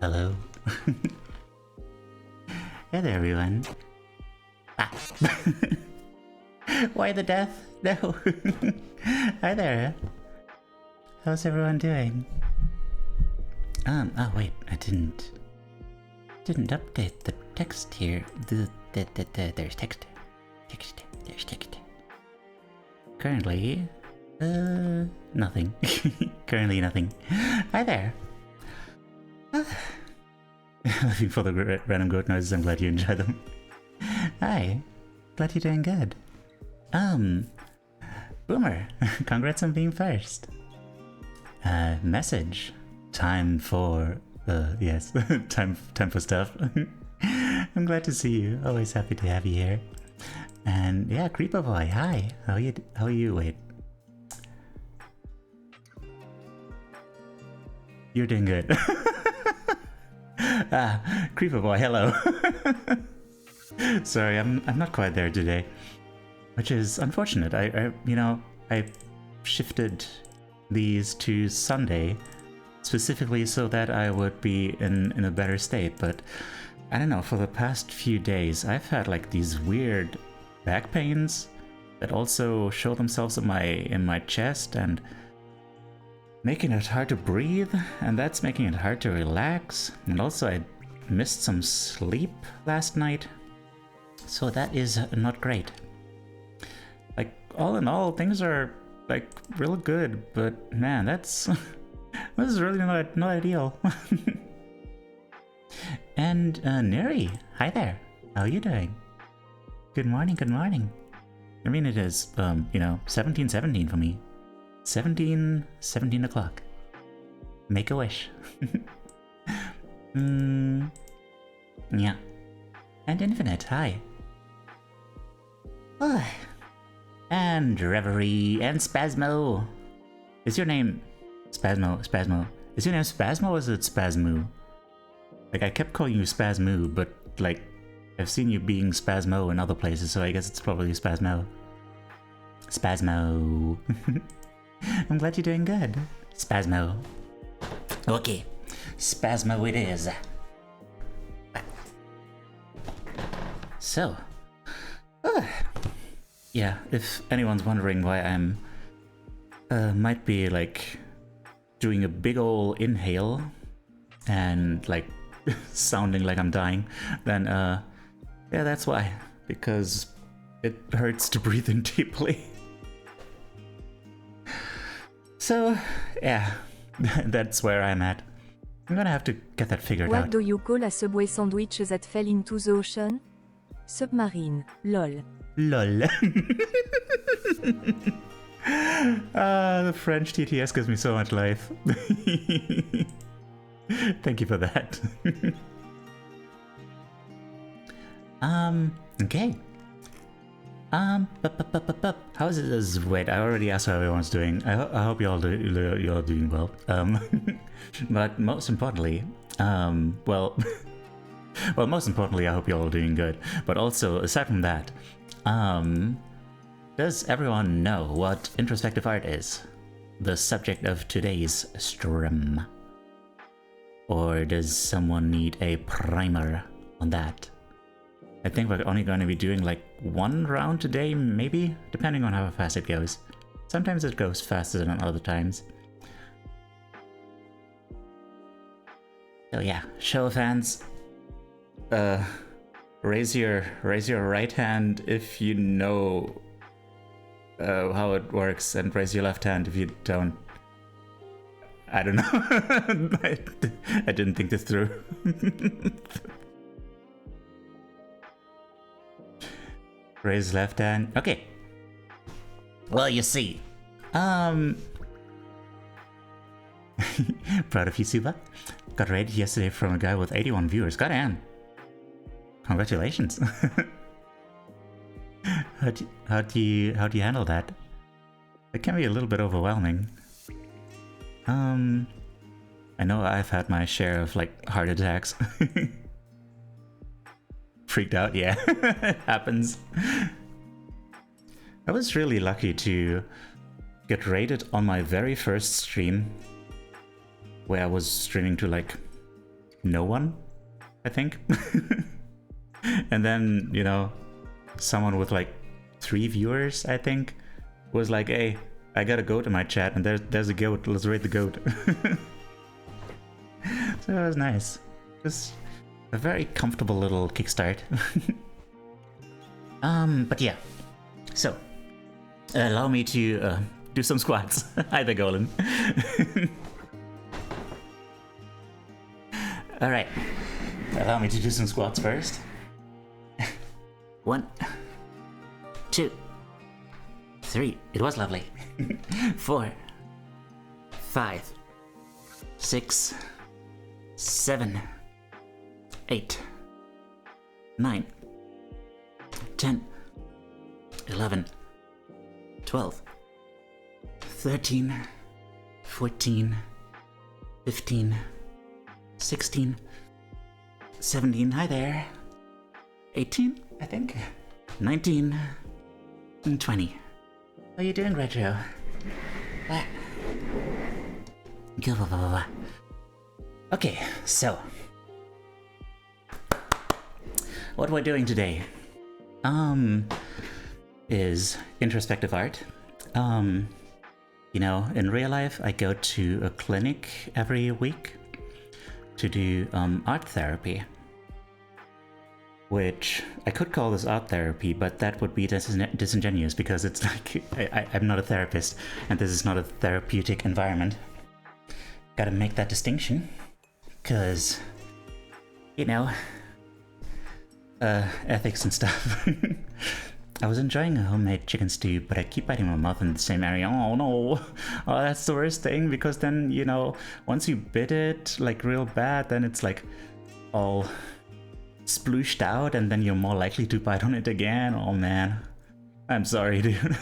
Hello. Hey there, everyone. Ah. Why the death? No. Hi there. How's everyone doing? Oh wait, I didn't update the text here. There's text. There's text. Currently, nothing. Currently nothing. Hi there. Looking for the random goat noises. I'm glad you enjoy them. Hi. Glad you're doing good. Boomer. Congrats on being first. Message. Time for, yes, time for stuff. I'm glad to see you. Always happy to have you here. And yeah, Creeper Boy, hi. How are you? Wait. You're doing good. Creeper Boy, hello. Sorry, I'm not quite there today, which is unfortunate. I shifted these to Sunday specifically so that I would be in a better state, but I don't know, for the past few days I've had like these weird back pains that also show themselves in my chest and making it hard to breathe, and that's making it hard to relax. And also I missed some sleep last night, so that is not great. Like, all in all, things are like real good, but man, this is really not ideal. And Neri, hi there. How are you doing? Good morning, good morning. I mean, it is 17:17 for me. 17 o'clock. Make a wish. Yeah. And Infinite, hi. And Reverie and Spasmo. Is your name Spasmo? Is your name Spasmo or is it Spasmu? Like, I kept calling you Spasmu, but like I've seen you being Spasmo in other places, so I guess it's probably Spasmo. Spasmo. I'm glad you're doing good. Spasmo. Okay. Spasmo it is. So. Yeah, if anyone's wondering why I'm might be like doing a big ol' inhale and like sounding like I'm dying, then yeah, that's why. Because it hurts to breathe in deeply. So, yeah, that's where I'm at. I'm gonna have to get that figured out. What do you call a Subway sandwich that fell into the ocean? Submarine. Lol. LOL. The French TTS gives me so much life. Thank you for that. Okay. How's it? Wait, I already asked how everyone's doing. I hope you're doing well. But most importantly, well, most importantly, I hope you're all doing good. But also, aside from that, does everyone know what introspective art is? The subject of today's stream. Or does someone need a primer on that? I think we're only going to be doing like one round today, maybe, depending on how fast it goes. Sometimes it goes faster than other times. So yeah, show of hands. Raise your right hand if you know how it works, and raise your left hand if you don't. I don't know. I didn't think this through. Raise left hand. Okay. Well, you see. Proud of you, Suba. Got rated yesterday from a guy with 81 viewers. Goddamn. Congratulations. How do you handle that? It can be a little bit overwhelming. I know I've had my share of like heart attacks. Freaked out, yeah. It happens. I was really lucky to get rated on my very first stream, where I was streaming to like no one, I think. And then, you know, someone with like 3 viewers, I think, was like, hey, I got a goat in my chat, and there's a goat, let's raid the goat. So it was nice. Just a very comfortable little kickstart. But yeah. So, allow me to do some squats. Hi there, Golem. Alright. Allow me to do some squats first. 1, 2, 3. It was lovely. 4, 5, 6, 7, 8, 9, 10, 11, 12, 13, 14, 15, 16, 17, hi there, 18, I think, 19, and 20. How you doing, Retro? Okay, so what we're doing today is introspective art. You know, in real life, I go to a clinic every week to do art therapy, which I could call this art therapy, but that would be disingenuous because it's like I'm not a therapist and this is not a therapeutic environment. Gotta make that distinction because, you know, ethics and stuff. I was enjoying a homemade chicken stew, but I keep biting my mouth in the same area. Oh no! Oh, that's the worst thing, because then, you know, once you bit it like real bad, then it's like all splooshed out, and then you're more likely to bite on it again. Oh man, I'm sorry, dude.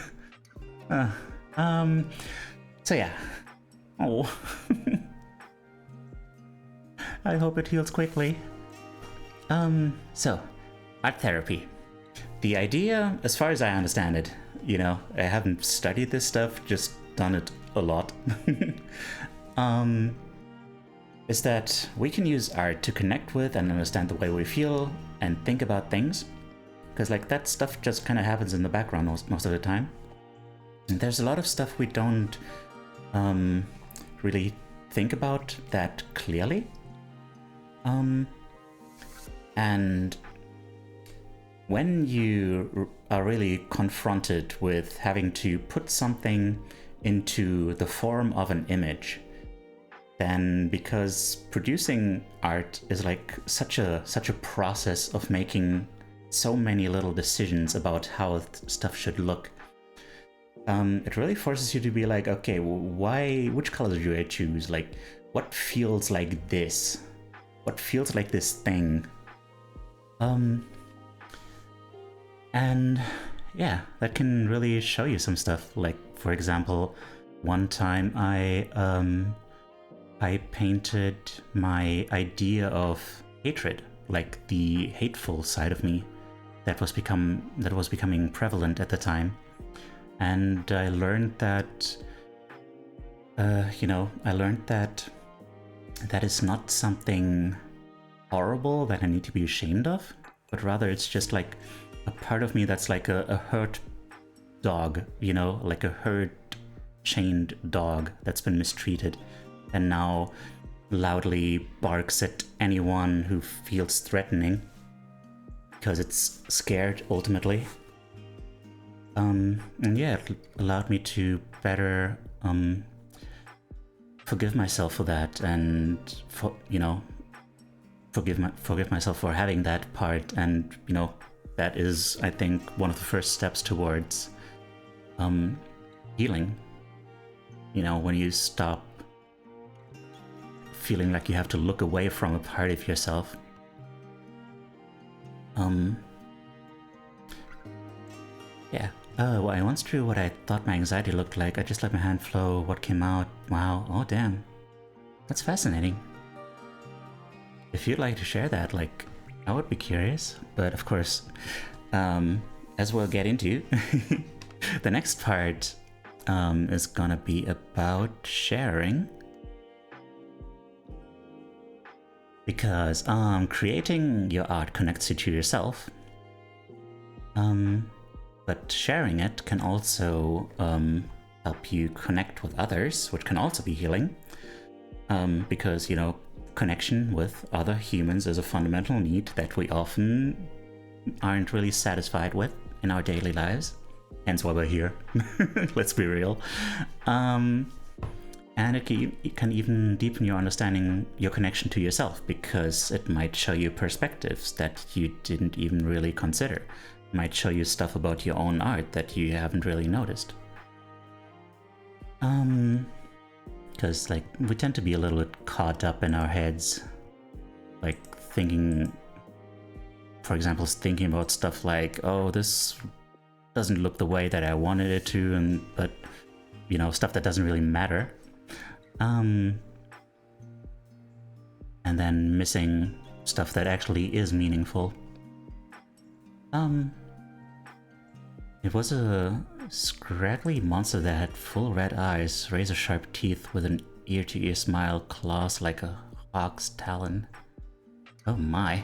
So yeah. Oh. I hope it heals quickly. So, art therapy. The idea, as far as I understand it, you know, I haven't studied this stuff, just done it a lot, is that we can use art to connect with and understand the way we feel and think about things. Because like that stuff just kind of happens in the background most of the time. And there's a lot of stuff we don't really think about that clearly. And when you are really confronted with having to put something into the form of an image, then because producing art is like such a process of making so many little decisions about how stuff should look, it really forces you to be like, okay, which colors do I choose? Like, what feels like this? What feels like this thing? And yeah, that can really show you some stuff. Like, for example, one time I painted my idea of hatred, like the hateful side of me that was becoming prevalent at the time. And I learned that, that is not something horrible that I need to be ashamed of, but rather it's just like a part of me that's like a hurt dog, you know, like a hurt chained dog that's been mistreated and now loudly barks at anyone who feels threatening because it's scared ultimately. And yeah, it allowed me to better forgive myself for that, and forgive myself for having that part. And you know, that is, I think, one of the first steps towards healing. You know, when you stop feeling like you have to look away from a part of yourself. Yeah. Well, I once drew what I thought my anxiety looked like. I just let my hand flow, what came out. Wow. Oh, damn. That's fascinating. If you'd like to share that, like, I would be curious. But of course, as we'll get into, the next part is gonna be about sharing. because creating your art connects you to yourself, but sharing it can also help you connect with others, which can also be healing, because, you know, connection with other humans is a fundamental need that we often aren't really satisfied with in our daily lives, hence why we're here. Let's be real. And it can even deepen your understanding, your connection to yourself, because it might show you perspectives that you didn't even really consider. It might show you stuff about your own art that you haven't really noticed. Because, like, we tend to be a little bit caught up in our heads, like thinking, for example, thinking about stuff like, oh, this doesn't look the way that I wanted it to, but, you know, stuff that doesn't really matter. And then missing stuff that actually is meaningful. It was a scraggly monster that had full red eyes, razor-sharp teeth with an ear-to-ear smile, claws like a hawk's talon. Oh my.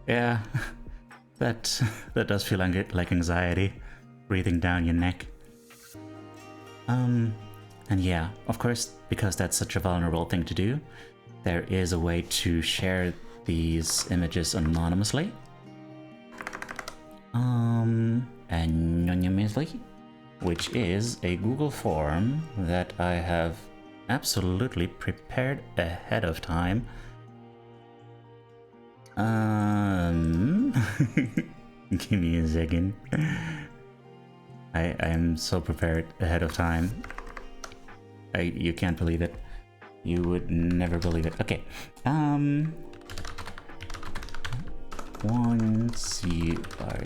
Yeah, that does feel like anxiety, breathing down your neck. And yeah, of course, because that's such a vulnerable thing to do, there is a way to share these images anonymously. Anonymously, which is a Google form that I have absolutely prepared ahead of time. Give me a second. I am so prepared ahead of time. You can't believe it. You would never believe it. Okay. Once you are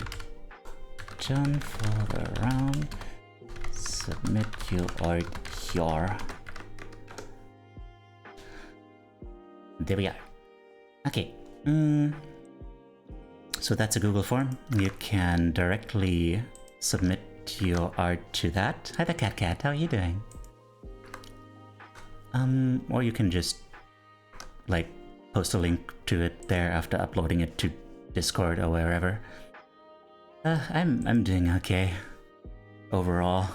done for the round, submit your art here. There we are. Okay. So that's a Google form. You can directly submit your art to that. Hi there, Cat. How are you doing? Or you can just, like, post a link to it there after uploading it to Discord or wherever. I'm doing okay. Overall.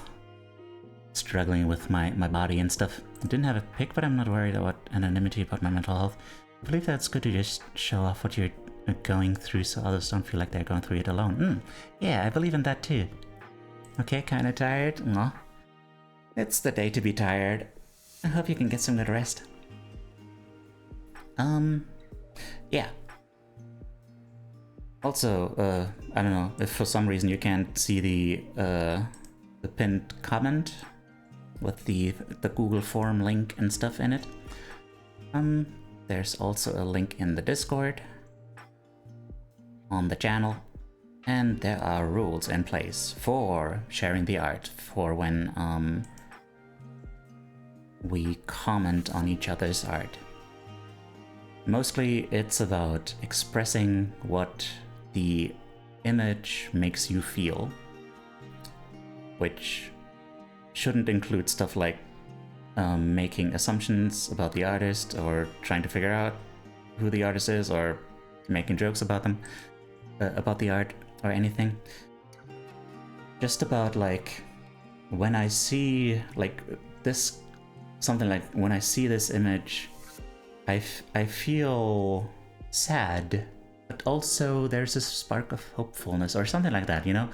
Struggling with my body and stuff. I didn't have a pic, but I'm not worried about anonymity about my mental health. I believe that's good to just show off what you're going through so others don't feel like they're going through it alone. Yeah, I believe in that too. Okay, kinda tired? Aw. It's the day to be tired. I hope you can get some good rest. Yeah. Also, I don't know, if for some reason you can't see the pinned comment with the Google form link and stuff in it, there's also a link in the Discord, on the channel, and there are rules in place for sharing the art, for when we comment on each other's art. Mostly it's about expressing what the image makes you feel, which shouldn't include stuff like making assumptions about the artist or trying to figure out who the artist is or making jokes about them, about the art or anything. Just about, like, when I see like this, something like when I see this image, I feel sad, but also there's a spark of hopefulness or something like that, you know?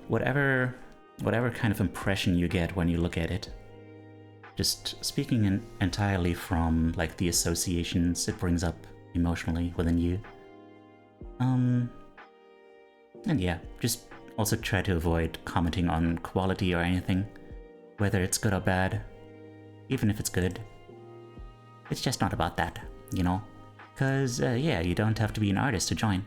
Whatever kind of impression you get when you look at it. Just speaking entirely from, like, the associations it brings up emotionally within you. And yeah, just also try to avoid commenting on quality or anything, whether it's good or bad. Even if it's good, it's just not about that, you know? Cause, yeah, you don't have to be an artist to join.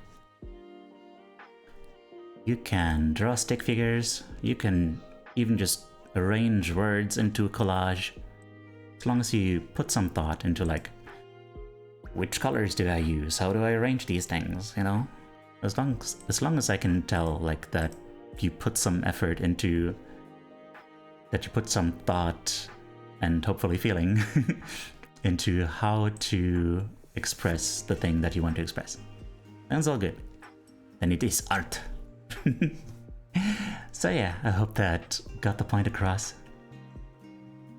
You can draw stick figures, you can even just arrange words into a collage, as long as you put some thought into, like, which colors do I use, how do I arrange these things, you know? As long as I can tell, like, that you put some effort into, that you put some thought and hopefully feeling into how to express the thing that you want to express. That's all good. Then it is art. So yeah, I hope that got the point across.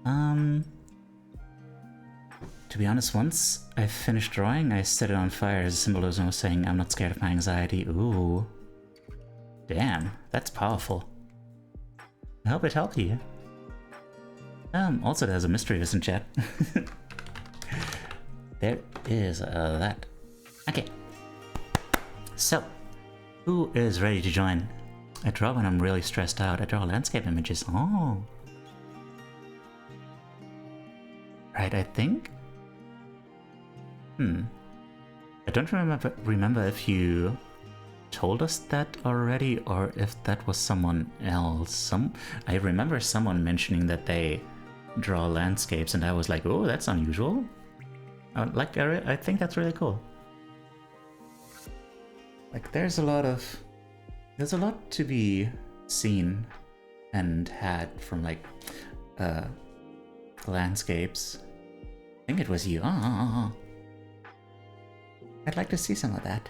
To be honest, once I finished drawing, I set it on fire as a symbolism of saying I'm not scared of my anxiety. Ooh. Damn, that's powerful. I hope it helped you. Also there's a mystery in chat. There is that. Okay. So, who is ready to join? I draw when I'm really stressed out. I draw landscape images. Oh. Right, I think. I don't remember if you told us that already or if that was someone else. I remember someone mentioning that they draw landscapes, and I was like, oh, that's unusual. I think that's really cool. Like, there's a lot to be seen and had from like landscapes. I think it was you. I'd like to see some of that.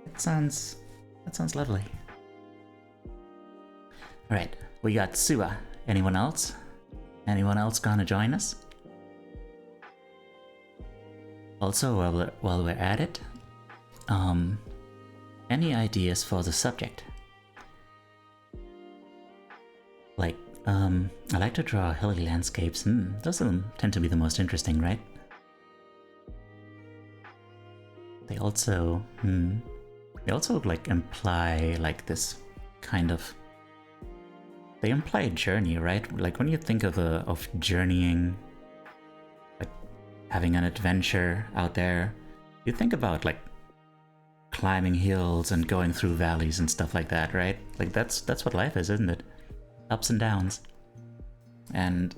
That sounds lovely. Alright, we got 쏘ʀᴄ. Anyone else? Anyone else gonna join us? Also, while we're at it, any ideas for the subject? Like, I like to draw hilly landscapes. Those tend to be the most interesting, right? They also like imply like this kind of. They imply a journey, right? Like when you think of journeying, like having an adventure out there, you think about like climbing hills and going through valleys and stuff like that, right? Like that's what life is, isn't it? Ups and downs. And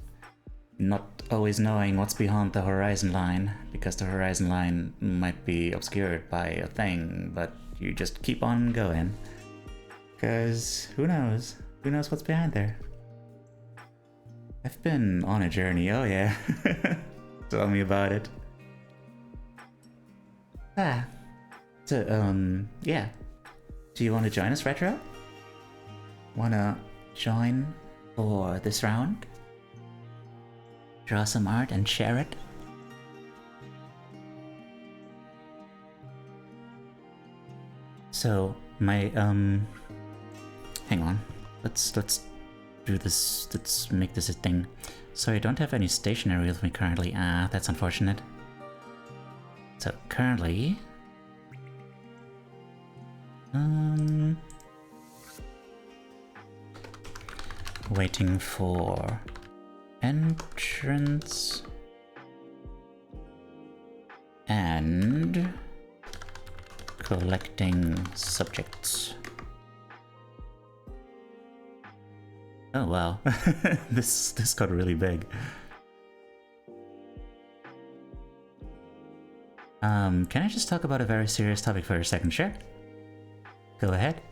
not always knowing what's beyond the horizon line, because the horizon line might be obscured by a thing, but you just keep on going. Because who knows? Who knows what's behind there? I've been on a journey, oh yeah. Tell me about it. So, yeah. Do you want to join us, Retro? Wanna join for this round? Draw some art and share it? So, my, hang on. Let's do this, let's make this a thing. Sorry, I don't have any stationery with me currently. That's unfortunate. So, currently... waiting for entrance and collecting subjects. Oh wow, this got really big. Can I just talk about a very serious topic for a second? Sure. Go ahead.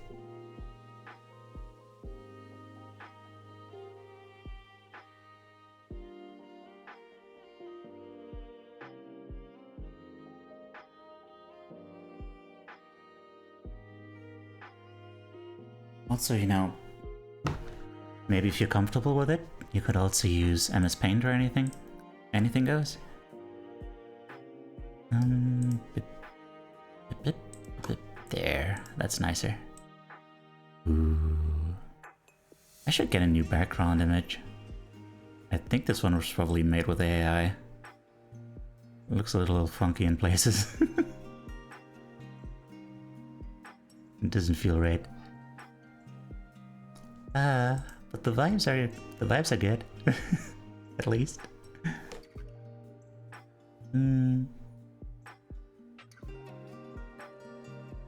Also, you know, maybe if you're comfortable with it, you could also use MS Paint or anything. Anything goes. There, that's nicer. Ooh. I should get a new background image. I think this one was probably made with AI. It looks a little funky in places. It doesn't feel right. But the vibes are good. At least.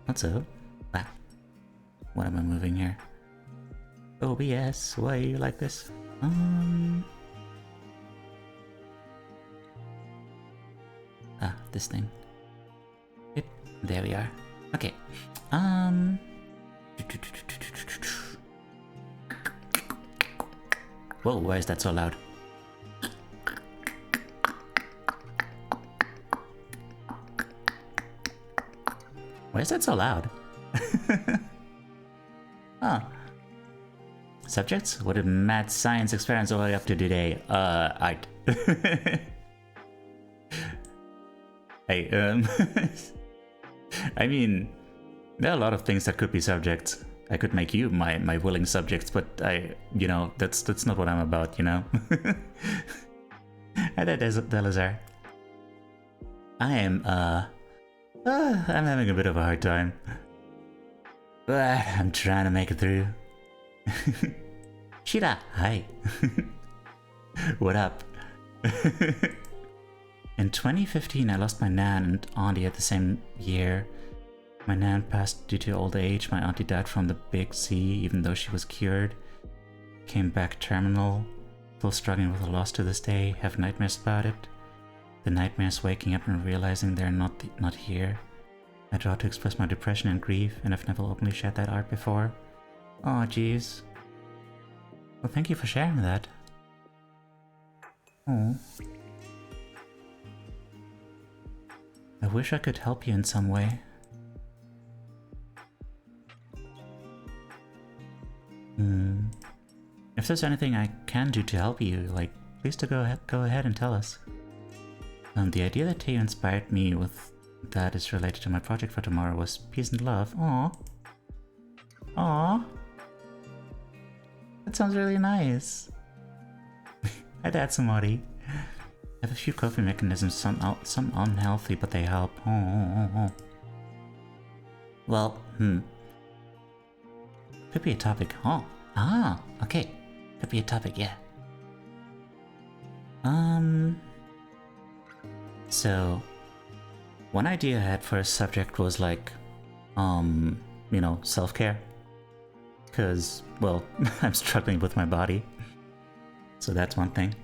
What's up? Ah. What am I moving here? OBS, why are you like this? This thing. Yep, there we are. Okay. Whoa, why is that so loud? Why is that so loud? Huh. Subjects? What did mad science experiments all up to today? Art. Hey, I mean, there are a lot of things that could be subjects. I could make you my willing subjects, but you know, that's not what I'm about, you know? And that is Delazar. I'm having a bit of a hard time. But I'm trying to make it through. Shira, hi. What up? In 2015, I lost my nan and auntie at the same year. My nan passed due to old age. My auntie died from the big C, even though she was cured. Came back terminal. Still struggling with the loss to this day. Have nightmares about it. The nightmares waking up and realizing they're not here. I draw to express my depression and grief, and I've never openly shared that art before. Oh, jeez. Well, thank you for sharing that. Oh. I wish I could help you in some way. If there's anything I can do to help you, like, please go ahead and tell us. The idea that Teo inspired me with that is related to my project for tomorrow was peace and love. Aww. Aww. That sounds really nice. Hi, Datsumori. I have a few coping mechanisms, some unhealthy, but they help. Oh. Well, could be a topic. Oh. Ah, okay. Could be a topic, yeah. So, one idea I had for a subject was like, you know, self-care. Because, well, I'm struggling with my body. So that's one thing.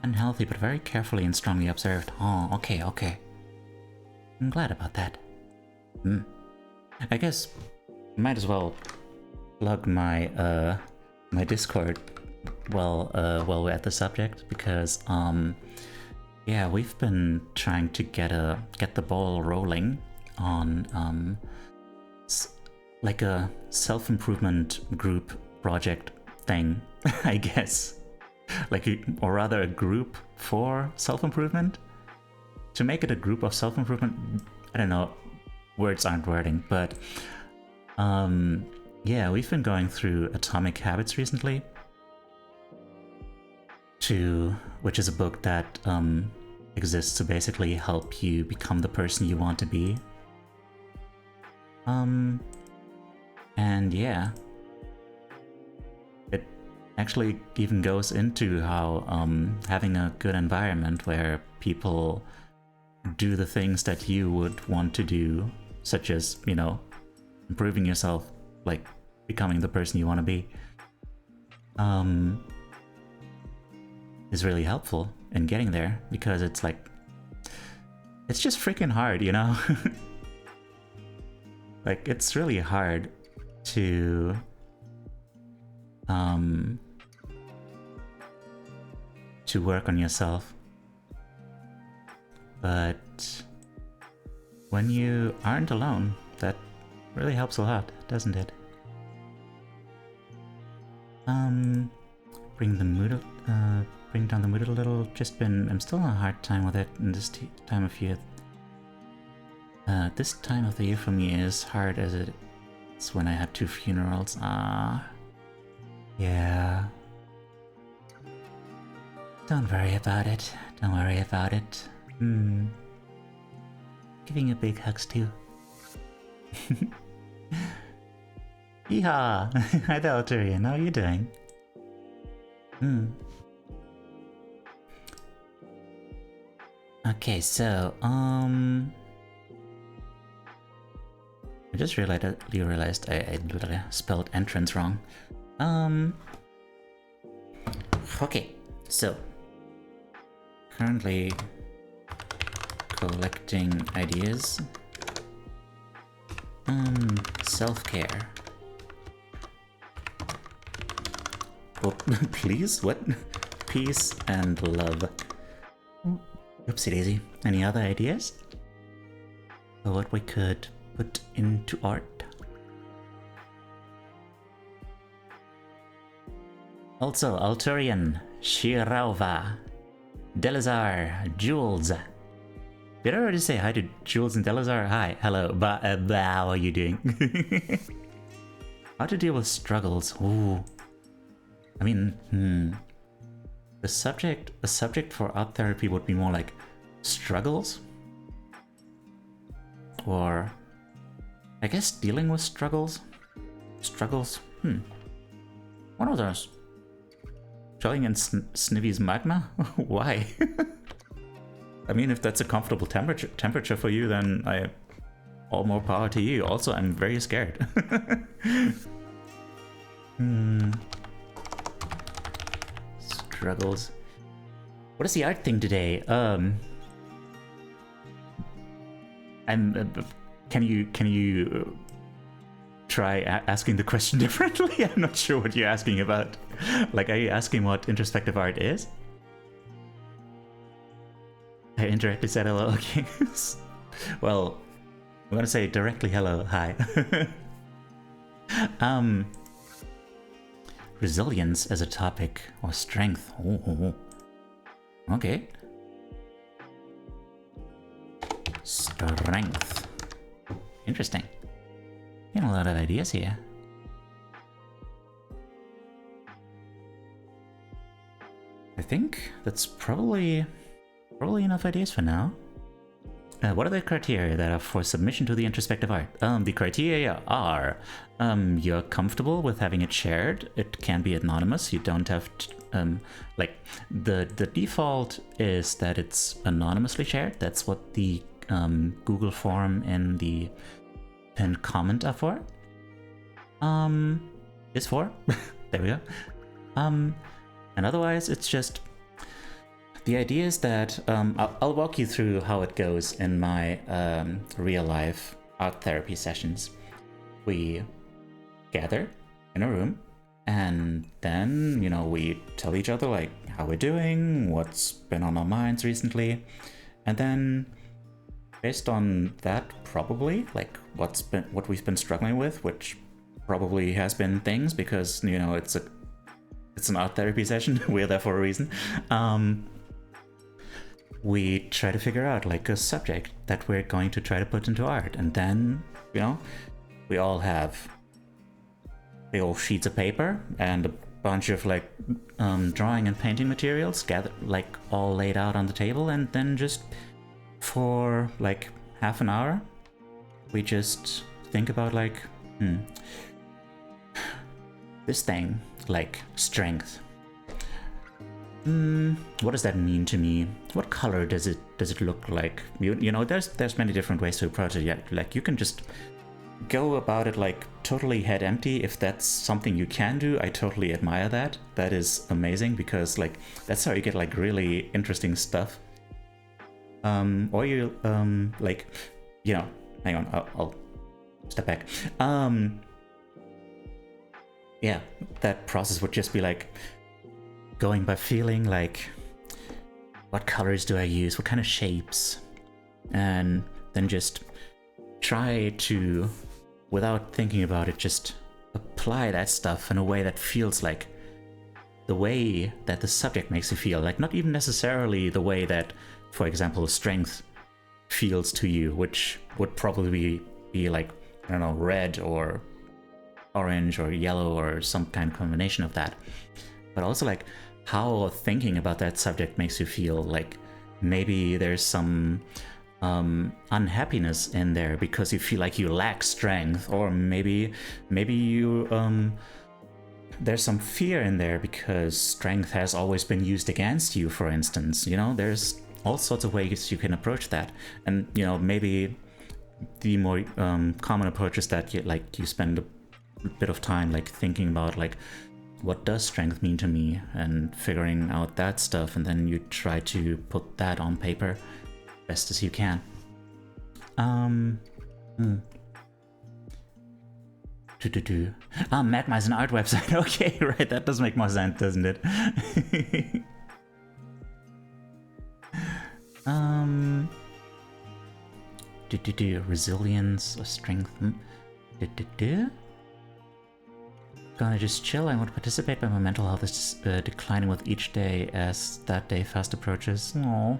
Unhealthy, but very carefully and strongly observed. Oh, okay. I'm glad about that. I guess might as well plug my my Discord while we're at the subject, because yeah, we've been trying to get the ball rolling on like a self-improvement group project thing, I guess. Like or rather a group for self-improvement. To make it a group of self-improvement, I don't know, words aren't wording, but yeah, we've been going through Atomic Habits recently, which is a book that exists to basically help you become the person you want to be. And yeah, it actually even goes into how having a good environment where people do the things that you would want to do, such as, you know, improving yourself, like becoming the person you want to be, is really helpful in getting there, because it's like, it's just freaking hard, you know? Like, it's really hard to work on yourself. But when you aren't alone, that really helps a lot, doesn't it? Bring down the mood a little. I'm still on a hard time with it in this time of year. This time of the year for me is hard as it's when I had 2 funerals. Yeah. Don't worry about it. Giving you big hugs too. Yeehaw! Hi there, Alturian. How are you doing? Okay, so, I just realized I literally spelled entrance wrong. Okay, so, currently collecting ideas. Self-care. Oh, please? What? Peace and love. Oopsie daisy. Any other ideas? Or what we could put into art. Also, Alturian, Shirauva, Delazar, Jules. Did I already say hi to Jules and Delazar? Hi, hello, how are you doing? How to deal with struggles? Ooh. I mean, a subject for art therapy would be more like struggles? Or, I guess dealing with struggles? Struggles? One of those. Struggling in Snivy's magma? Why? I mean, if that's a comfortable temperature for you, then all more power to you. Also, I'm very scared. Struggles. What is the art thing today? Can you try asking the question differently? I'm not sure what you're asking about. Like, are you asking what introspective art is? I indirectly said hello. Okay. Well, I'm gonna say directly hello. Hi. Resilience as a topic, or strength. Oh. Okay. Strength. Interesting. Getting a lot of ideas here. I think that's probably enough ideas for now. What are the criteria that are for submission to the introspective art? The criteria are you're comfortable with having it shared. It can be anonymous. You don't have to, like the default is that it's anonymously shared. That's what the Google form and the pinned comment are for. Is for. There we go. And otherwise, it's just. The idea is that I'll walk you through how it goes in my real life art therapy sessions. We gather in a room and then, we tell each other like how we're doing, what's been on our minds recently. And then based on that, probably like what we've been struggling with, which probably has been things because, it's an art therapy session. We're there for a reason. We try to figure out like a subject that we're going to try to put into art, and then we all have big old sheets of paper and a bunch of like drawing and painting materials gathered like all laid out on the table, and then just for like half an hour we just think about like this thing, like strength. What does that mean to me? What color does it look like? There's many different ways to approach it. Yeah, like you can just go about it like totally head empty. If that's something you can do, I totally admire that. That is amazing because like that's how you get like really interesting stuff. Or you like, hang on, I'll step back. Yeah, that process would just be like going by feeling, like what colors do I use, what kind of shapes, and then just try to, without thinking about it, just apply that stuff in a way that feels like the way that the subject makes you feel, like not even necessarily the way that, for example, strength feels to you, which would probably be like, I don't know, red or orange or yellow or some kind of combination of that, but also like how thinking about that subject makes you feel. Like maybe there's some unhappiness in there because you feel like you lack strength, or maybe you there's some fear in there because strength has always been used against you, for instance. There's all sorts of ways you can approach that, and maybe the more common approach is that you spend a bit of time like thinking about like what does strength mean to me and figuring out that stuff, and then you try to put that on paper best as you can. Madma is an art website. Okay, right, that does make more sense, doesn't it? Resilience or strength. Gonna just chill. I want to participate, but my mental health is declining with each day as that day fast approaches. Oh,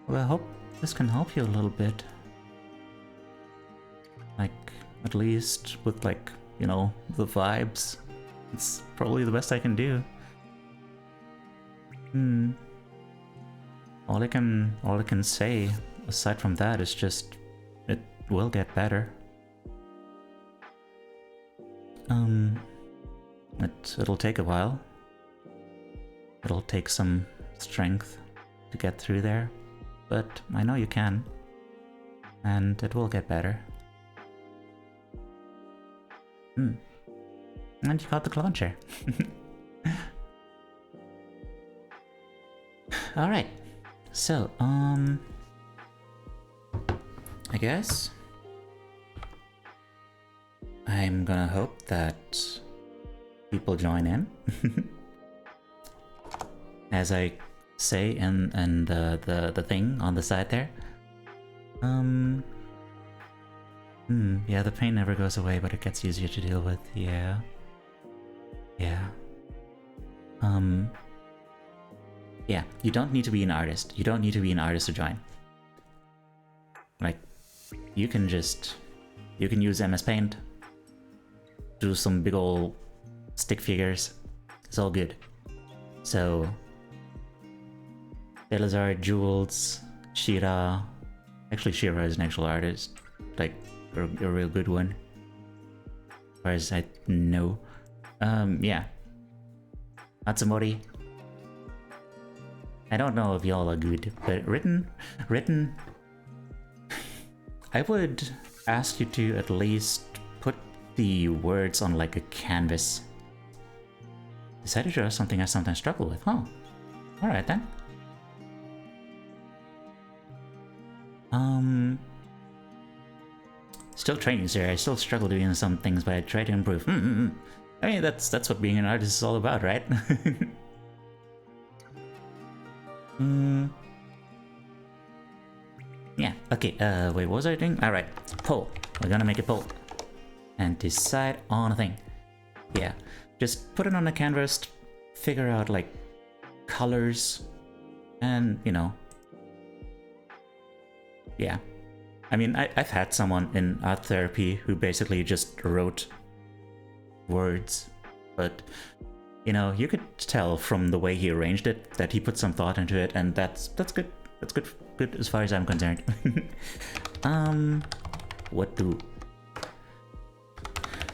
well, I hope this can help you a little bit. Like, at least with, like, you know, the vibes. It's probably the best I can do. All I can say aside from that is just it will get better. It'll take a while. It'll take some strength to get through there, but I know you can, and it will get better. And you got the clone chair. Alright, so, I guess I'm gonna hope that people join in. As I say in the thing on the side there. Yeah, the pain never goes away, but it gets easier to deal with. Yeah. Yeah, you don't need to be an artist. You don't need to be an artist to join. Like, you can use MS Paint, do some big ol' stick figures. It's all good. So, Belazar, Jules, Shira. Actually, Shira is an actual artist. Like, a real good one. As far as I know. Yeah. Matsumori. I don't know if y'all are good, but written... I would ask you to at least put the words on like a canvas. Decided to draw something I sometimes struggle with. Oh. Alright then. Still training, sir. I still struggle doing some things, but I try to improve. I mean, that's what being an artist is all about, right? Yeah, okay, wait, what was I doing? Alright, poll. We're gonna make a poll. And decide on a thing. Yeah, just put it on a canvas, figure out, like, colors, and, you know. Yeah. I mean, I've had someone in art therapy who basically just wrote words, but you know, you could tell from the way he arranged it that he put some thought into it, and that's good. That's good as far as I'm concerned. What do?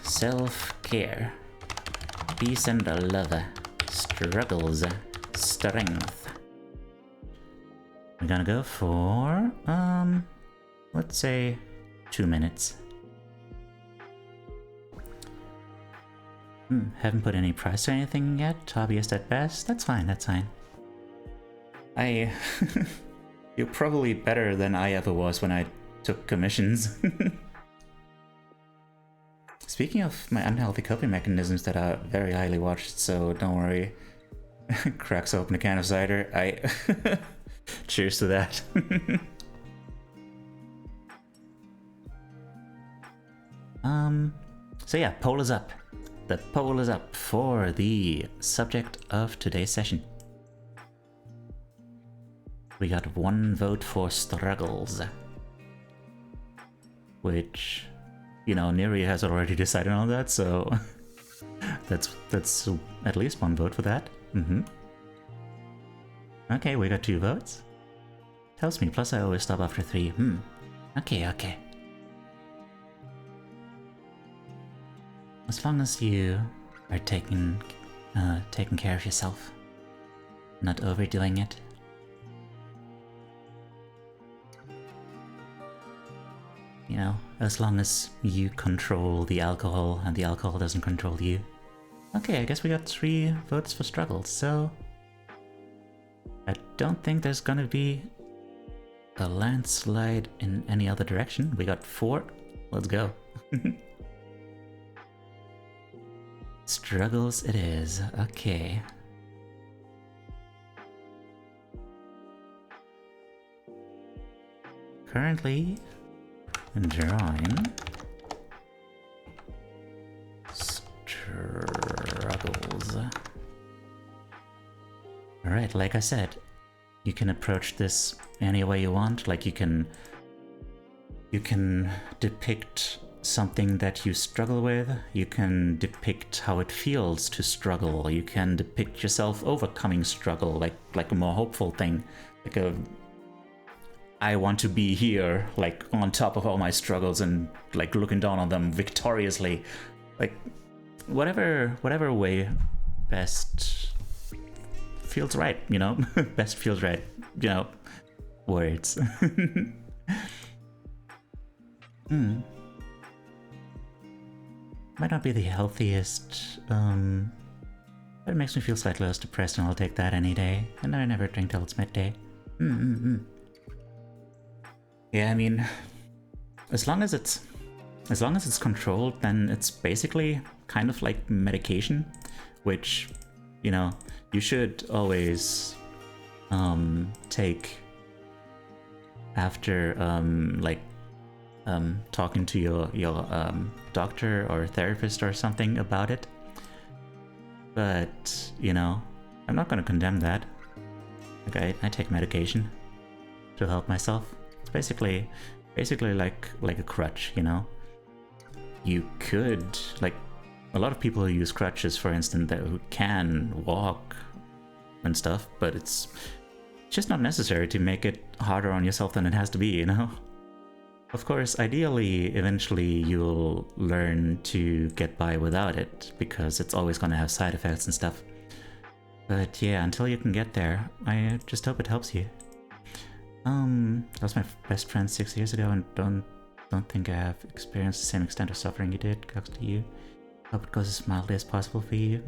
Self-care, peace and love, struggles, strength. We're gonna go for let's say 2 minutes. Haven't put any price or anything yet. Hobbyist at best. That's fine, that's fine. You're probably better than I ever was when I took commissions. Speaking of my unhealthy coping mechanisms that are very highly watched, so don't worry. Cracks open a can of cider. Cheers to that. So yeah, poll is up. The poll is up for the subject of today's session. We got 1 vote for struggles. Which, you know, Neri has already decided on that, so that's at least 1 vote for that. Okay, we got 2 votes. Tells me, plus I always stop after 3. Okay. As long as you are taking care of yourself, not overdoing it. You know, as long as you control the alcohol and the alcohol doesn't control you. Okay, I guess we got 3 votes for struggles, so I don't think there's gonna be a landslide in any other direction. We got 4. Let's go. Struggles it is. Okay. Currently, Drawing struggles. Alright, like I said, you can approach this any way you want. Like you can depict something that you struggle with. You can depict how it feels to struggle. You can depict yourself overcoming struggle, like a more hopeful thing, like a I want to be here, like on top of all my struggles and like looking down on them victoriously, like whatever way best feels right, you know. Best feels right, you know. Words. Might not be the healthiest, but it makes me feel slightly less depressed, and I'll take that any day. And I never drink till it's midday. Yeah, I mean, as long as it's controlled, then it's basically kind of like medication, which, you know, you should always take after talking to your doctor or therapist or something about it. But, you know, I'm not gonna condemn that. Like I take medication to help myself. It's basically like a crutch, you know. You could, like, a lot of people who use crutches, for instance, who can walk and stuff, but it's just not necessary to make it harder on yourself than it has to be, you know. Of course, ideally, eventually you'll learn to get by without it, because it's always going to have side effects and stuff. But yeah, until you can get there, I just hope it helps you. I lost my best friend 6 years ago, and don't think I have experienced the same extent of suffering you did. Cups to you. Hope it goes as mildly as possible for you.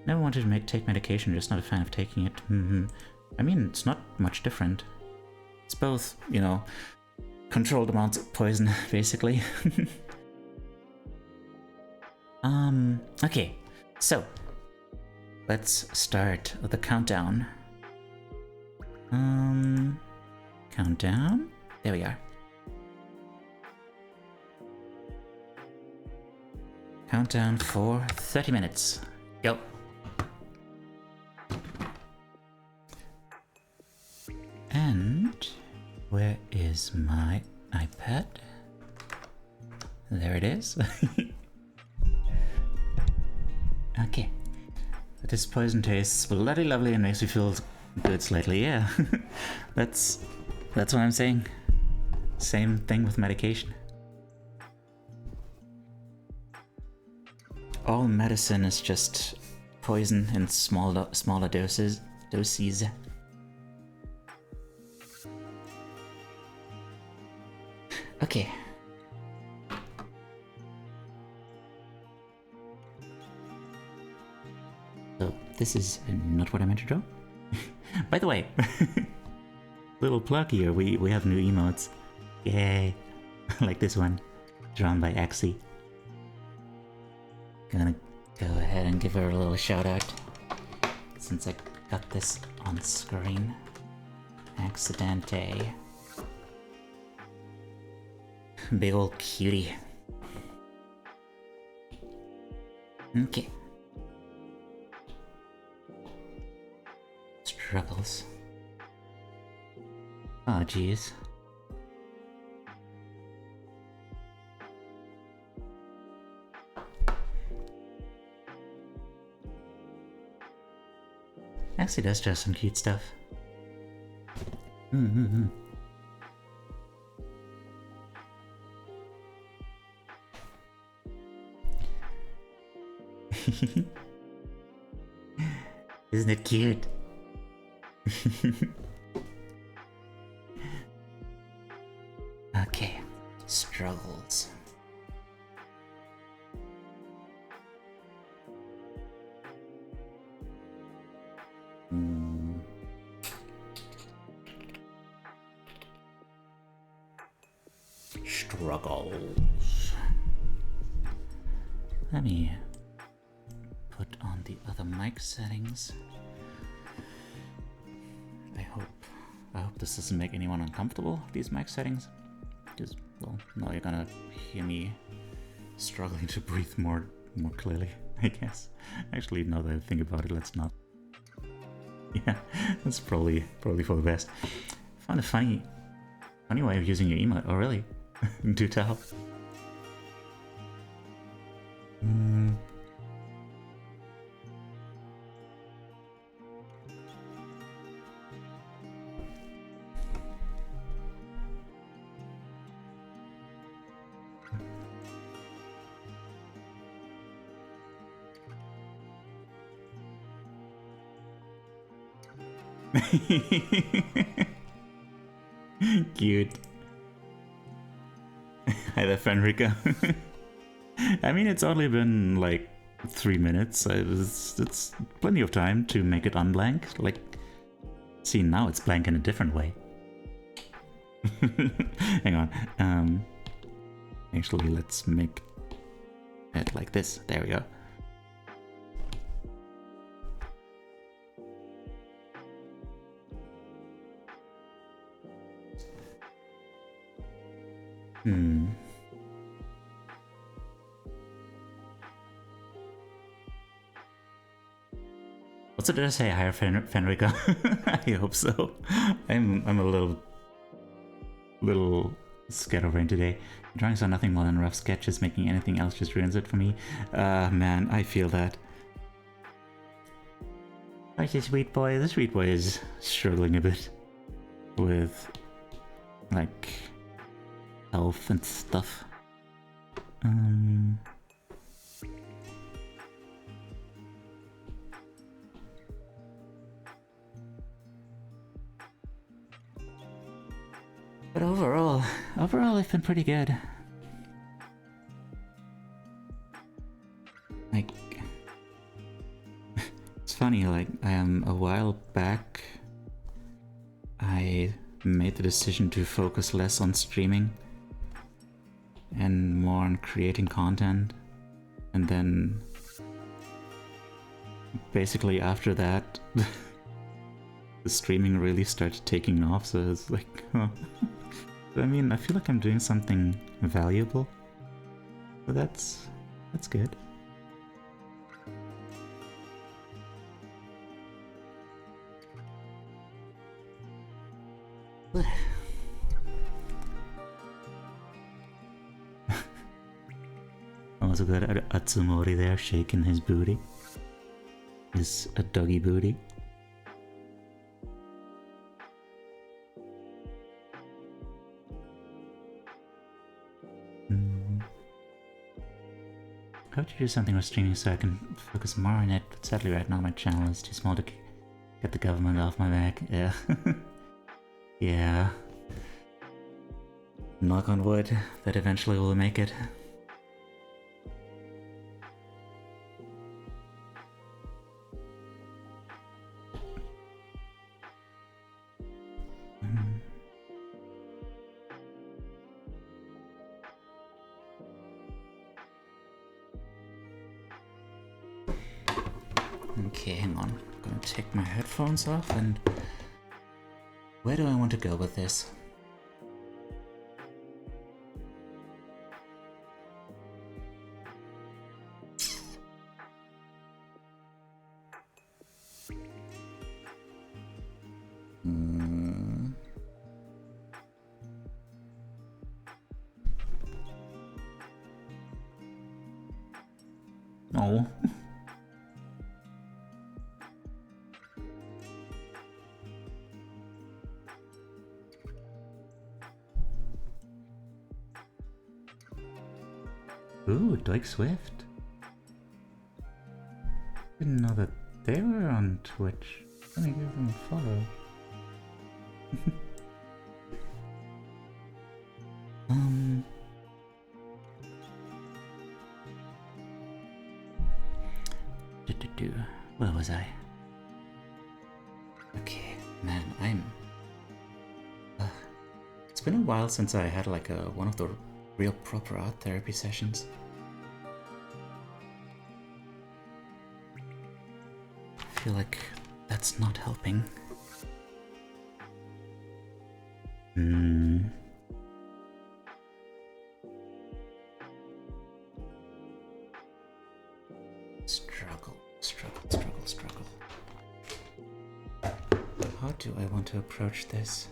Never wanted to take medication, just not a fan of taking it. I mean, it's not much different. It's both, you know, controlled amounts of poison, basically. Okay, so let's start the countdown. Countdown. There we are. Countdown for 30 minutes. Go. And where is my iPad? There it is. Okay. This poison tastes bloody lovely and makes me feel good slightly, yeah. That's what I'm saying. Same thing with medication. All medicine is just poison in smaller doses. Okay. So this is not what I meant to draw. By the way, little plug here. We have new emotes. Yay! Like this one, drawn by Axie. Gonna go ahead and give her a little shout out since I got this on screen. Accidente. Big ol' cutie. Okay. Struggles. Oh, jeez. Actually does just some cute stuff. Isn't it cute? Okay, struggles. Struggles. Let me put on the other mic settings. I hope this doesn't make anyone uncomfortable, these mic settings. because, well, now you're gonna hear me struggling to breathe more clearly, I guess. Actually, now that I think about it, let's not. Yeah, that's probably for the best. Found a funny way of using your email. Oh, really? Do tell. Cute. Hi there, Fenrica. I mean, it's only been like 3 minutes. It's plenty of time to make it unblank. Like, see, now it's blank in a different way. Hang on. Actually, let's make it like this. There we go. Also, did I say higher Fenrica? I hope so. I'm a little scatterbrained today. Drawings are nothing more than rough sketches. Making anything else just ruins it for me. Man, I feel that. Where's the sweet boy? The sweet boy is struggling a bit with, like, health and stuff. But overall, I've been pretty good. Like, it's funny, like, a while back, I made the decision to focus less on streaming and more on creating content, and then basically after that the streaming really started taking off, so it's like, huh. I mean, I feel like I'm doing something valuable, so that's good. Also got Atsumori there shaking his booty. His a doggy booty. I hope to do something with streaming so I can focus more on it, but sadly right now my channel is too small to get the government off my back. Yeah. Yeah. Knock on wood, that eventually will make it. Okay, hang on. I'm gonna take my headphones off, and where do I want to go with this? No. Ooh, Doik Swift. Didn't know that they were on Twitch. Let me give them a follow. Where was I? Okay, man, it's been a while since I had like one of the real proper art therapy sessions. I feel like that's not helping. Struggle. How do I want to approach this?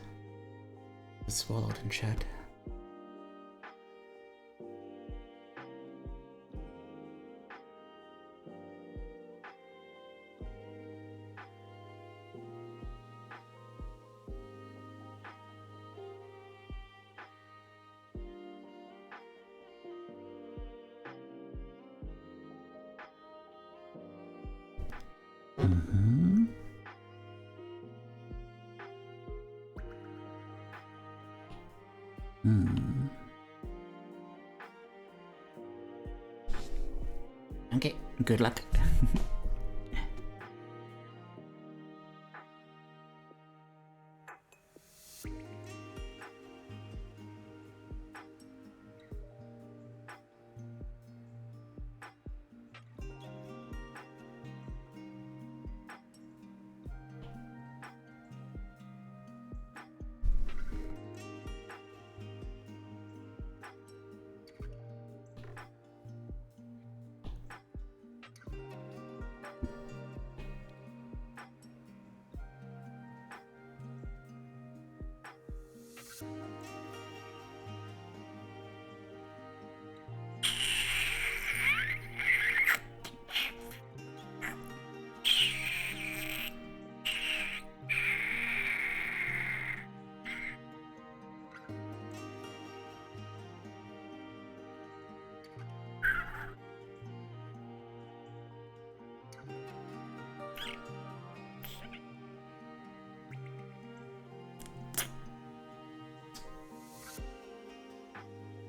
It's swallowed in chat. Okay, good luck.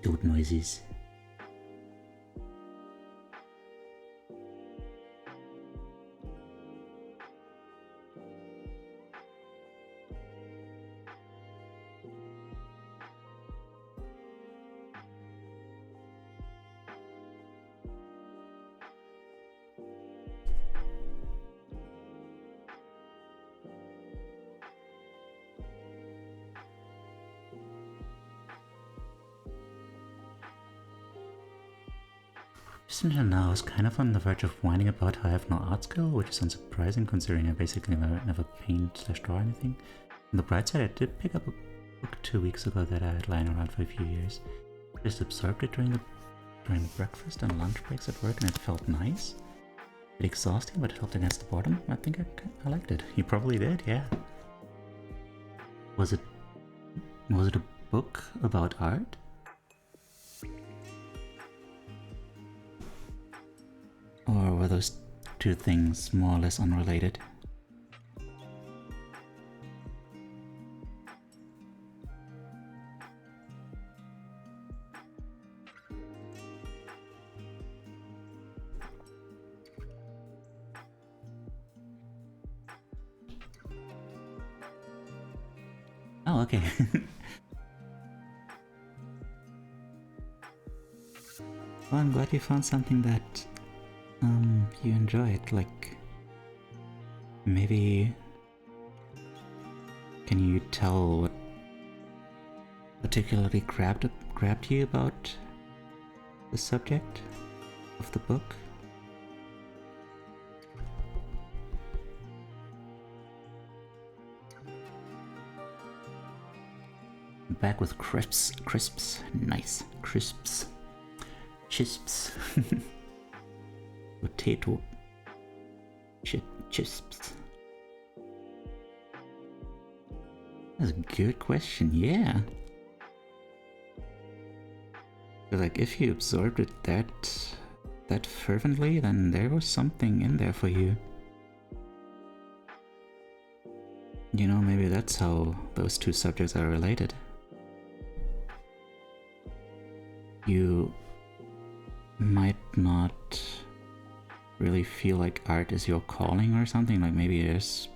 Dude noises. Just until now, I was kind of on the verge of whining about how I have no art skill, which is unsurprising considering I basically never paint/draw anything. On the bright side, I did pick up a book 2 weeks ago that I had lying around for a few years. Just absorbed it during the breakfast and lunch breaks at work, and it felt nice. A bit exhausting, but it helped against the boredom. I think I liked it. You probably did, yeah. Was it a book about art? Or were those two things more or less unrelated? Oh, okay. Well, I'm glad you found something that you enjoyed. Like, maybe can you tell what particularly grabbed you about the subject of the book? Back with crisps, nice, crisps, chisps, potato, chisps. That's a good question, yeah. But like, if you absorbed it that fervently, then there was something in there for you. You know, maybe that's how those two subjects are related. You might not really feel like art is your calling or something. Like, maybe there's,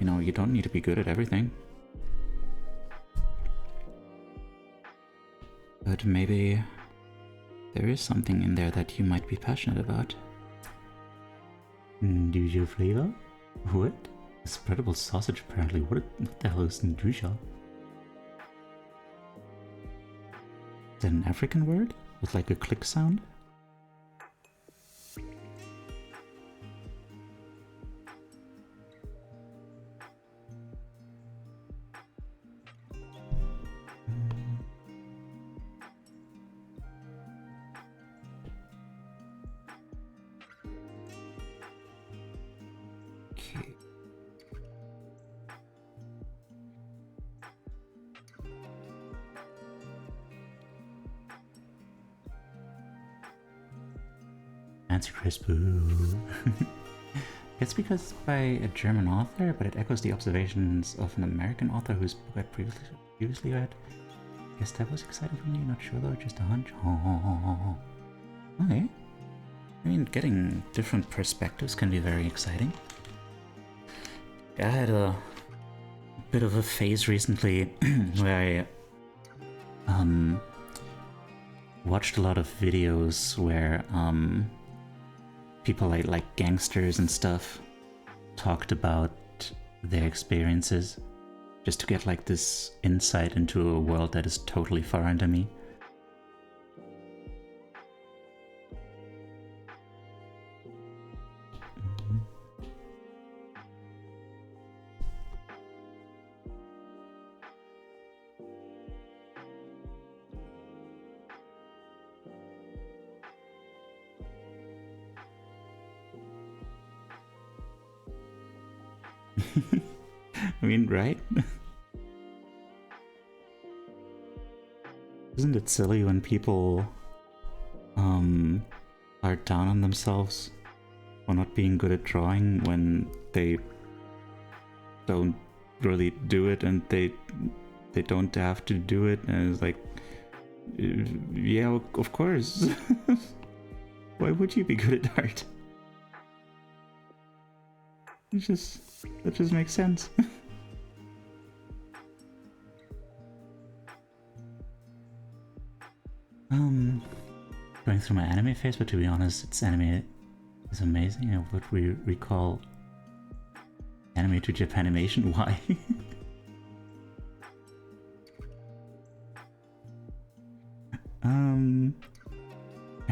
you know, you don't need to be good at everything. But maybe there is something in there that you might be passionate about. Ndujia flavor? What? A spreadable sausage apparently. What the hell is Ndujia? Is that an African word? With like a click sound? Nancy Crispo. It's because it's by a German author, but it echoes the observations of an American author whose book I previously read. Guess that was exciting for me, not sure though, just a hunch. Okay. I mean, getting different perspectives can be very exciting. I had a bit of a phase recently where I watched a lot of videos where people like gangsters and stuff talked about their experiences, just to get like this insight into a world that is totally foreign to me. I mean, right? Isn't it silly when people are down on themselves for not being good at drawing when they don't really do it and they don't have to do it, and it's like, yeah, of course. Why would you be good at art? That just makes sense. Going through my anime phase, but to be honest, anime is amazing. I would recall anime to Japanimation. Why?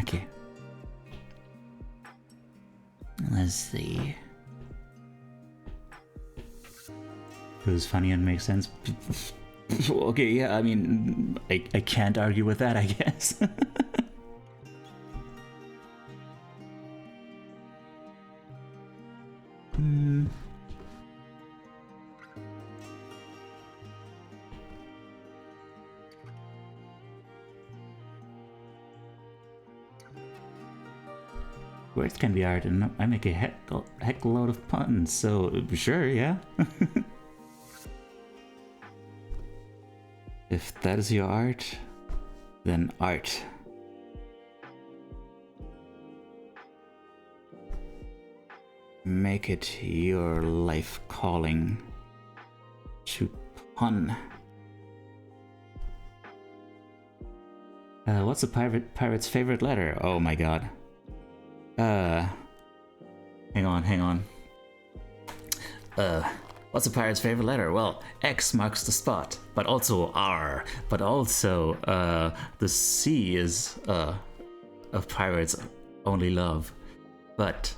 Okay. Let's see. It was funny and makes sense. Okay, yeah, I mean, I can't argue with that, I guess. Words can be art, and I make a heck load of puns, so sure, yeah. If that is your art, then art. Make it your life calling to pun. What's a pirate's favorite letter? Oh my god. Hang on. What's a pirate's favorite letter? Well, X marks the spot, but also R. But also, the C is a pirate's only love. But,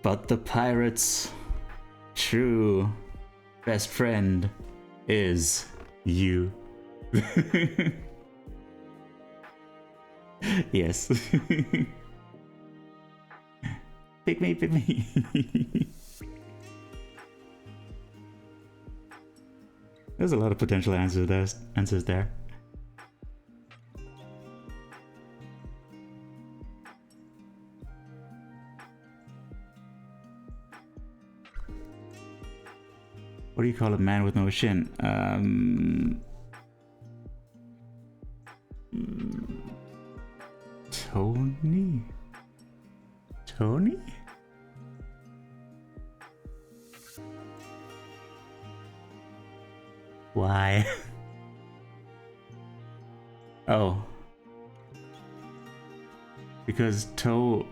but the pirate's true best friend is you. Yes. Pick me. There's a lot of potential answers there. What do you call a man with no shin? Tony? Why? Oh. Because toe...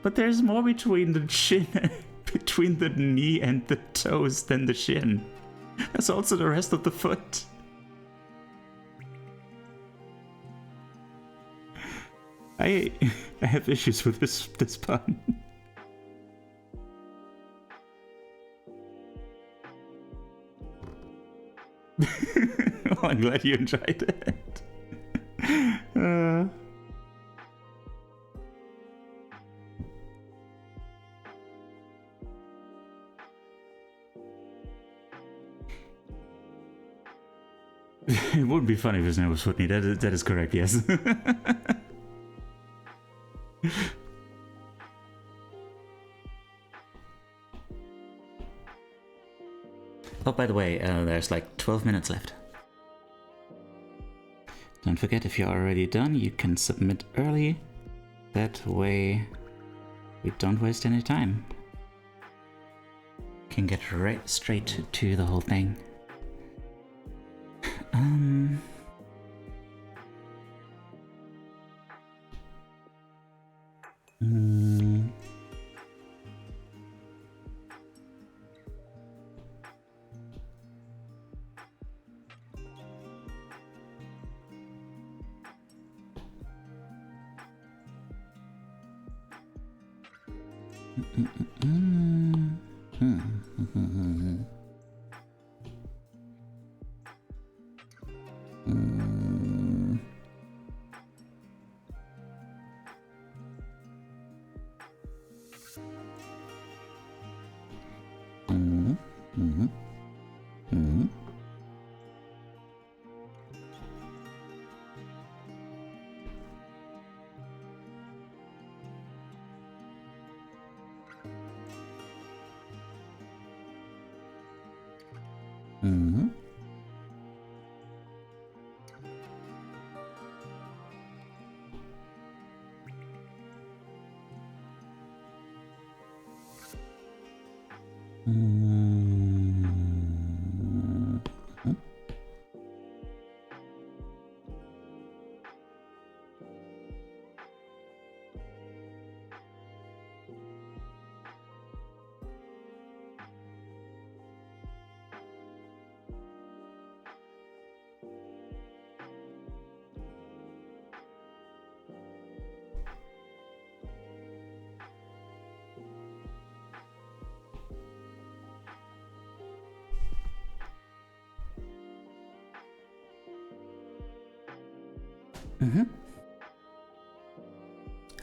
But there's more between the shin, between the knee and the toes than the shin. There's also the rest of the foot. I have issues with this pun. Oh, I'm glad you enjoyed it. It would be funny if his name was ßݸʀᴄ. That is correct, yes. Oh, by the way, there's like 12 minutes left. Don't forget, if you're already done, you can submit early. That way, we don't waste any time. Can get right straight to the whole thing.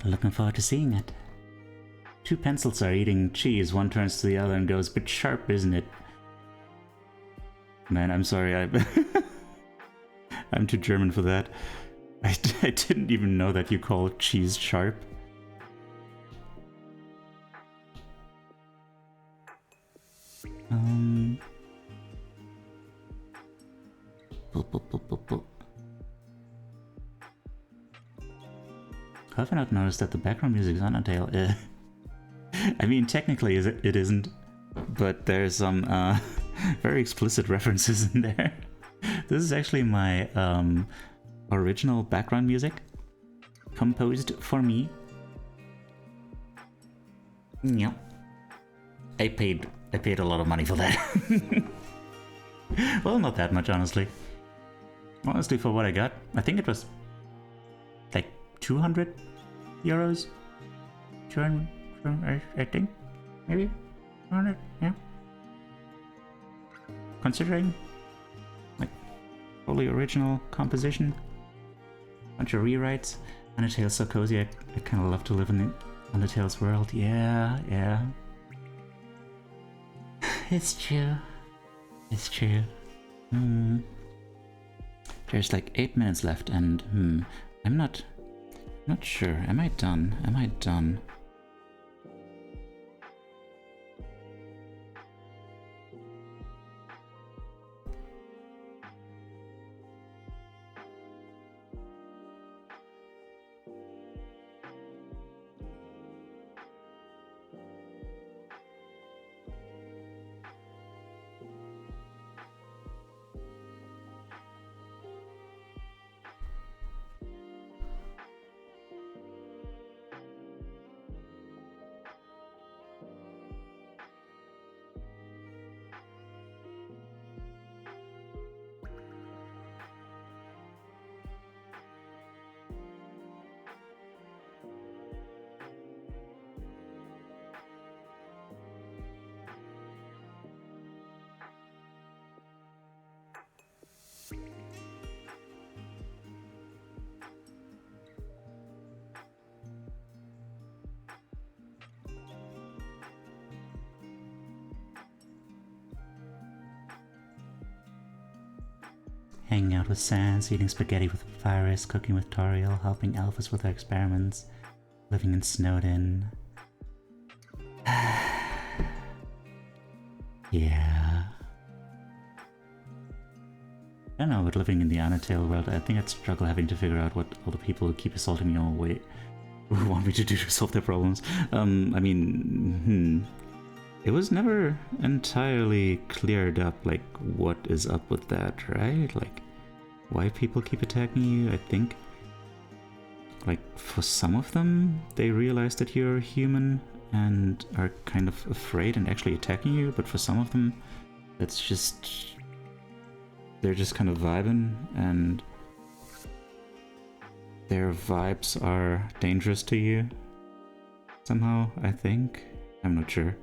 Looking forward to seeing it. Two pencils are eating cheese. One turns to the other and goes, "Bit sharp, isn't it?" Man, I'm sorry. I'm too German for that. I didn't even know that you call cheese sharp. Have I not noticed that the background music is on Undertale? I mean, technically it isn't, but there's some very explicit references in there. This is actually my original background music, composed for me. Yeah, I paid a lot of money for that. Well, not that much, honestly. Honestly, for what I got, I think it was like 200 euros. 200, I think, maybe 200. Yeah. Considering, like, fully original composition, bunch of rewrites. Undertale's so cozy. I kind of love to live in Undertale's world. Yeah. It's true. It's true. There's like 8 minutes left, and I'm not sure. Am I done? Hanging out with Sans, eating spaghetti with Virus, cooking with Toriel, helping Alphys with her experiments, living in Snowdin. Yeah. I don't know, but living in the Undertale world, I think I'd struggle having to figure out what all the people who keep assaulting me all the way want me to do to solve their problems. I mean, it was never entirely cleared up, like, what is up with that, right? Like, why people keep attacking you. I think, like, for some of them, they realize that you're human and are kind of afraid and actually attacking you, but for some of them, that's just... they're just kind of vibing, and their vibes are dangerous to you somehow, I think. I'm not sure.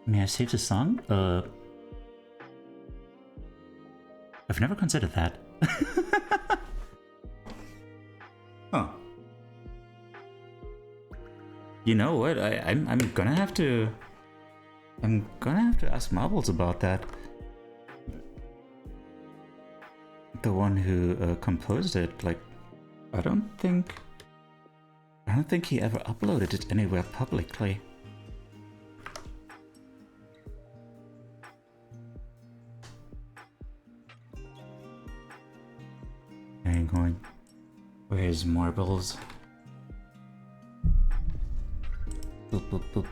May I save the song? I've never considered that. Huh. You know what? I'm gonna have to ask Marbles about that. The one who composed it. Like, I don't think he ever uploaded it anywhere publicly. Hang on. Where's Marbles? Boop, boop, boop.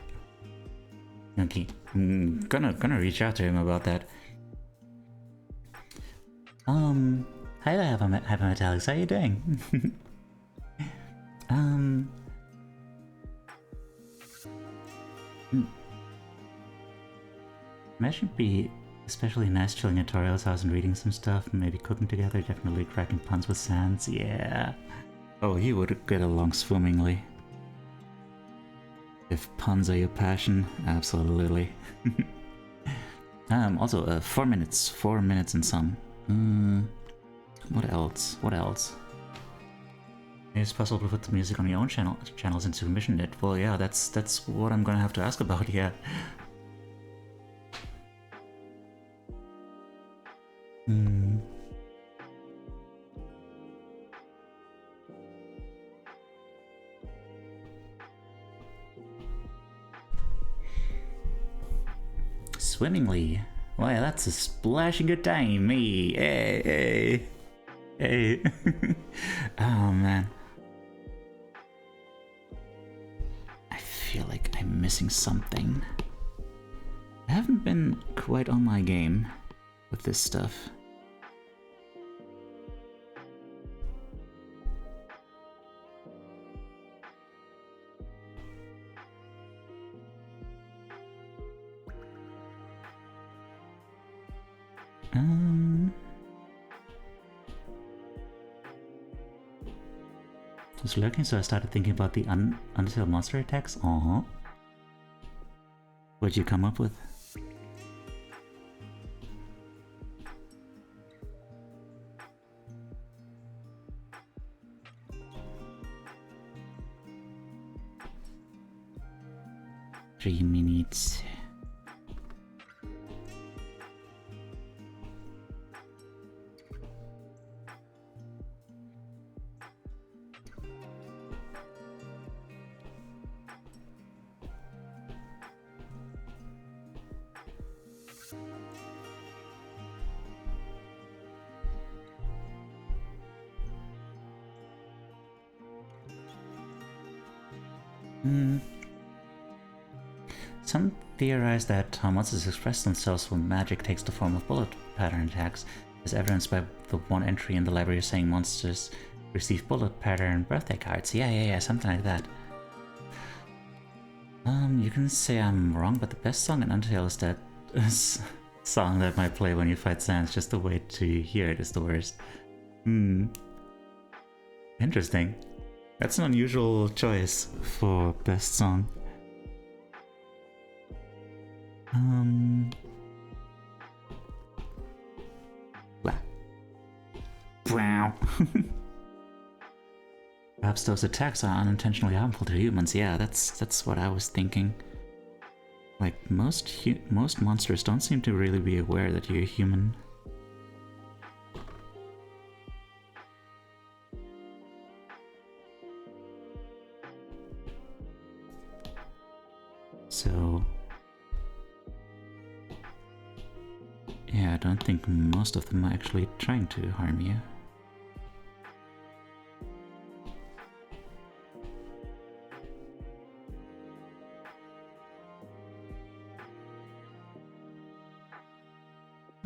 Okay, I'm gonna reach out to him about that. Hi there, Hypermetallics, how you doing? That should be especially nice chilling at Toriel's house and reading some stuff, maybe cooking together, definitely cracking puns with Sans, yeah. Oh, you would get along swimmingly. If puns are your passion, absolutely. Also, 4 minutes and some. What else? It's possible to put the music on your own channels and submission it. Well, yeah, that's what I'm gonna have to ask about, yeah. Swimmingly. Why, that's a splashing good time, me. Hey. Oh, man. I feel like I'm missing something. I haven't been quite on my game with this stuff. I was lurking, so I started thinking about the Undertale monster attacks. What'd you come up with? Three minutes. Some theorize that how monsters express themselves when magic takes the form of bullet pattern attacks, as evidenced by the one entry in the library saying monsters receive bullet pattern birthday cards. Yeah, something like that. You can say I'm wrong, but the best song in Undertale is that song that might play when you fight Sans. Just the way to hear it is the worst. Interesting. That's an unusual choice for best song. Wow. Perhaps those attacks are unintentionally harmful to humans. Yeah, that's what I was thinking. Like, most monsters don't seem to really be aware that you're human. So... yeah, I don't think most of them are actually trying to harm you.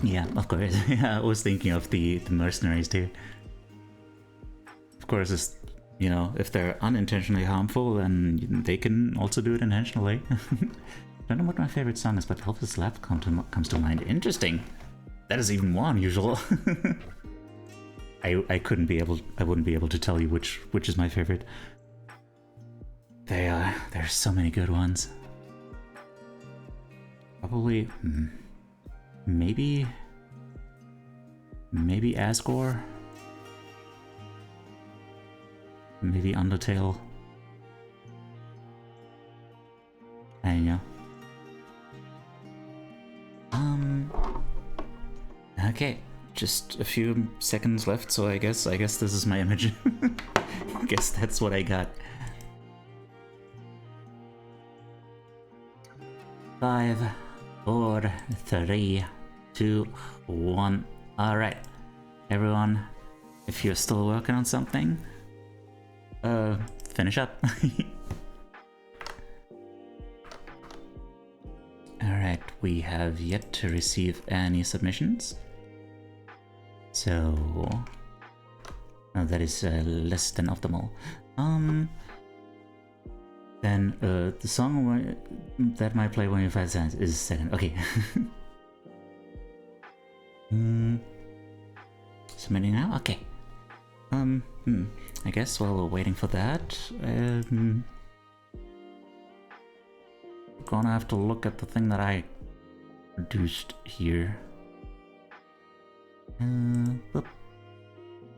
Yeah, of course. Yeah, I was thinking of the mercenaries too. Of course, it's, you know, if they're unintentionally harmful, then they can also do it intentionally. Don't know what my favorite song is, but Elvis Lap comes to mind. Interesting. That is even more unusual. I wouldn't be able to tell you which is my favorite. There's so many good ones. Probably maybe Asgore. Maybe Undertale. I don't know. Okay, just a few seconds left, so I guess this is my image. I guess that's what I got. 5, 4, 3, 2, 1. Alright, everyone, if you're still working on something, finish up. Alright, we have yet to receive any submissions. So... that is less than optimal. Then the song that might play when you find sense is second. Okay. Submitting now? Okay. I guess while we're waiting for that, gonna have to look at the thing that I produced here. Boop.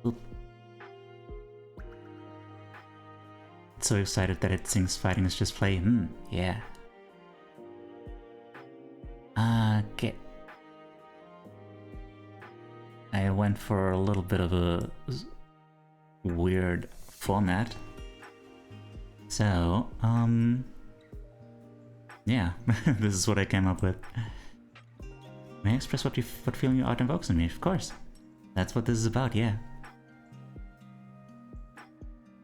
Boop. So excited that it sings "Fighting is just play." Yeah. Okay. I went for a little bit of a weird format. So, yeah, this is what I came up with. May I express what feeling your art invokes in me? Of course. That's what this is about, yeah.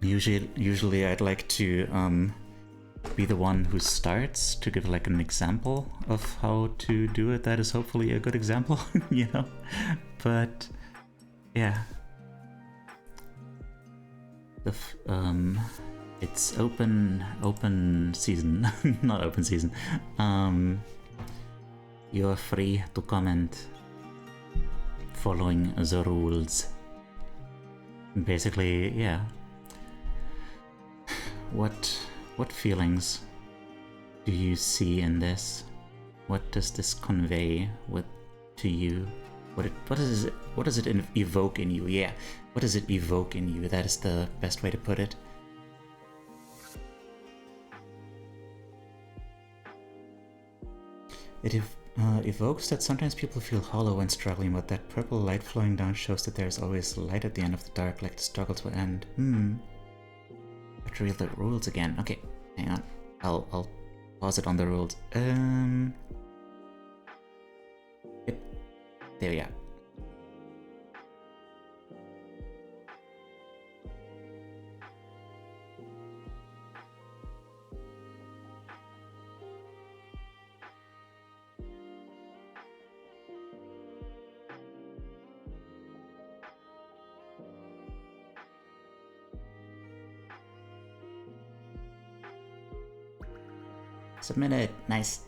Usually I'd like to be the one who starts to give like an example of how to do it that is hopefully a good example, you know? But yeah. It's open season, not open season. You're free to comment following the rules. Basically, yeah. What feelings do you see in this? What does this convey to you? What does it evoke in you? Yeah, what does it evoke in you? That is the best way to put it. It evokes that sometimes people feel hollow when struggling, but that purple light flowing down shows that there is always light at the end of the dark, like the struggle to end. I have to read the rules again. Okay, hang on. I'll pause it on the rules. Yep. There we are. Submitted. Nice.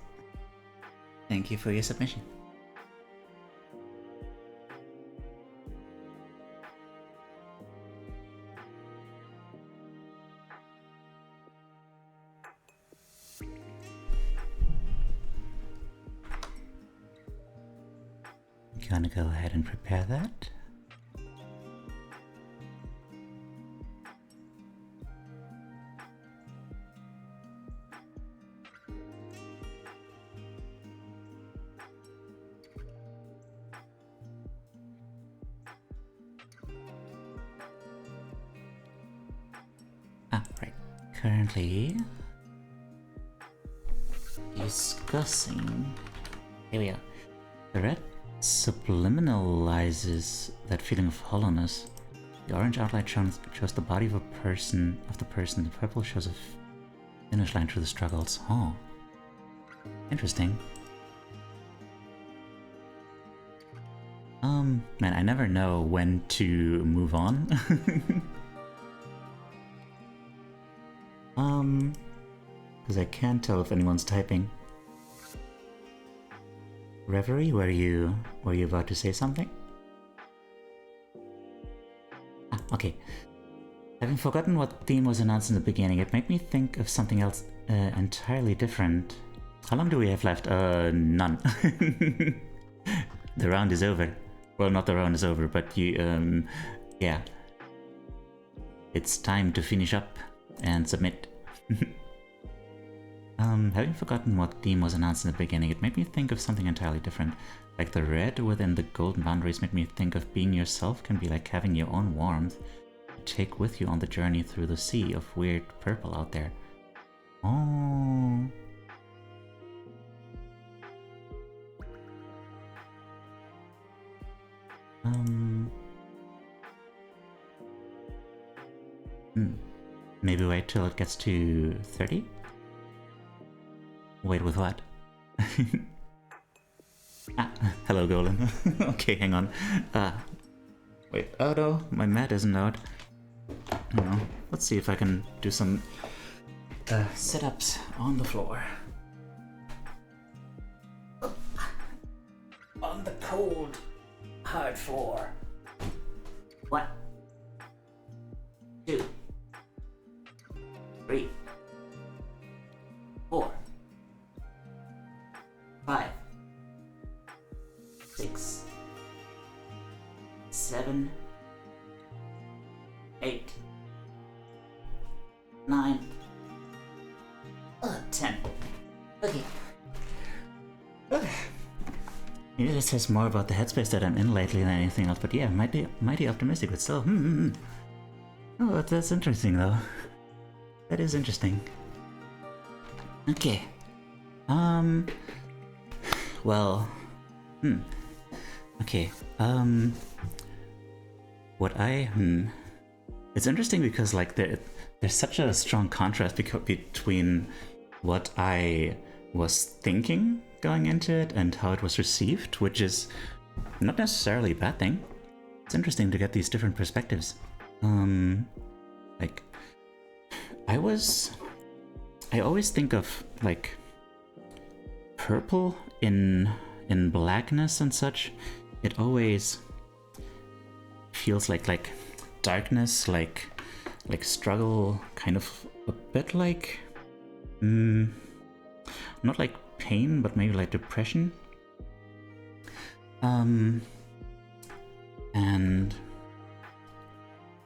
Thank you for your submission. gonna go ahead and prepare that. Right. Currently discussing. Here we go. The red subliminalizes that feeling of hollowness. The orange outline shows the body of the person. The purple shows a finish line through the struggles. Oh, interesting. Man, I never know when to move on. Because I can't tell if anyone's typing. Reverie, were you about to say something? Okay. Having forgotten what theme was announced in the beginning, it made me think of something else entirely different. How long do we have left? None. The round is over. Well, not the round is over, but you, yeah. It's time to finish up and submit. Having forgotten what theme was announced in the beginning, it made me think of something entirely different. Like the red within the golden boundaries made me think of being yourself can be like having your own warmth to take with you on the journey through the sea of weird purple out there. Oh. Maybe wait till it gets to 30? Wait, with what? Hello, Golem. Okay, hang on. Wait, oh no, my mat isn't out. Let's see if I can do some sit-ups on the floor. On the cold, hard floor. 1, 2, 3, 4, 5, 6, 7, 8, 9, 10. Okay. Maybe this says more about the headspace that I'm in lately than anything else, but yeah, mighty optimistic, but still, Oh, that's interesting though. That is interesting. Okay. Well, okay. It's interesting because like there's such a strong contrast between what I was thinking going into it and how it was received, which is not necessarily a bad thing. It's interesting to get these different perspectives. Like I always think of like purple in blackness and such. It always feels like darkness, like struggle, kind of a bit like not like pain, but maybe like depression. And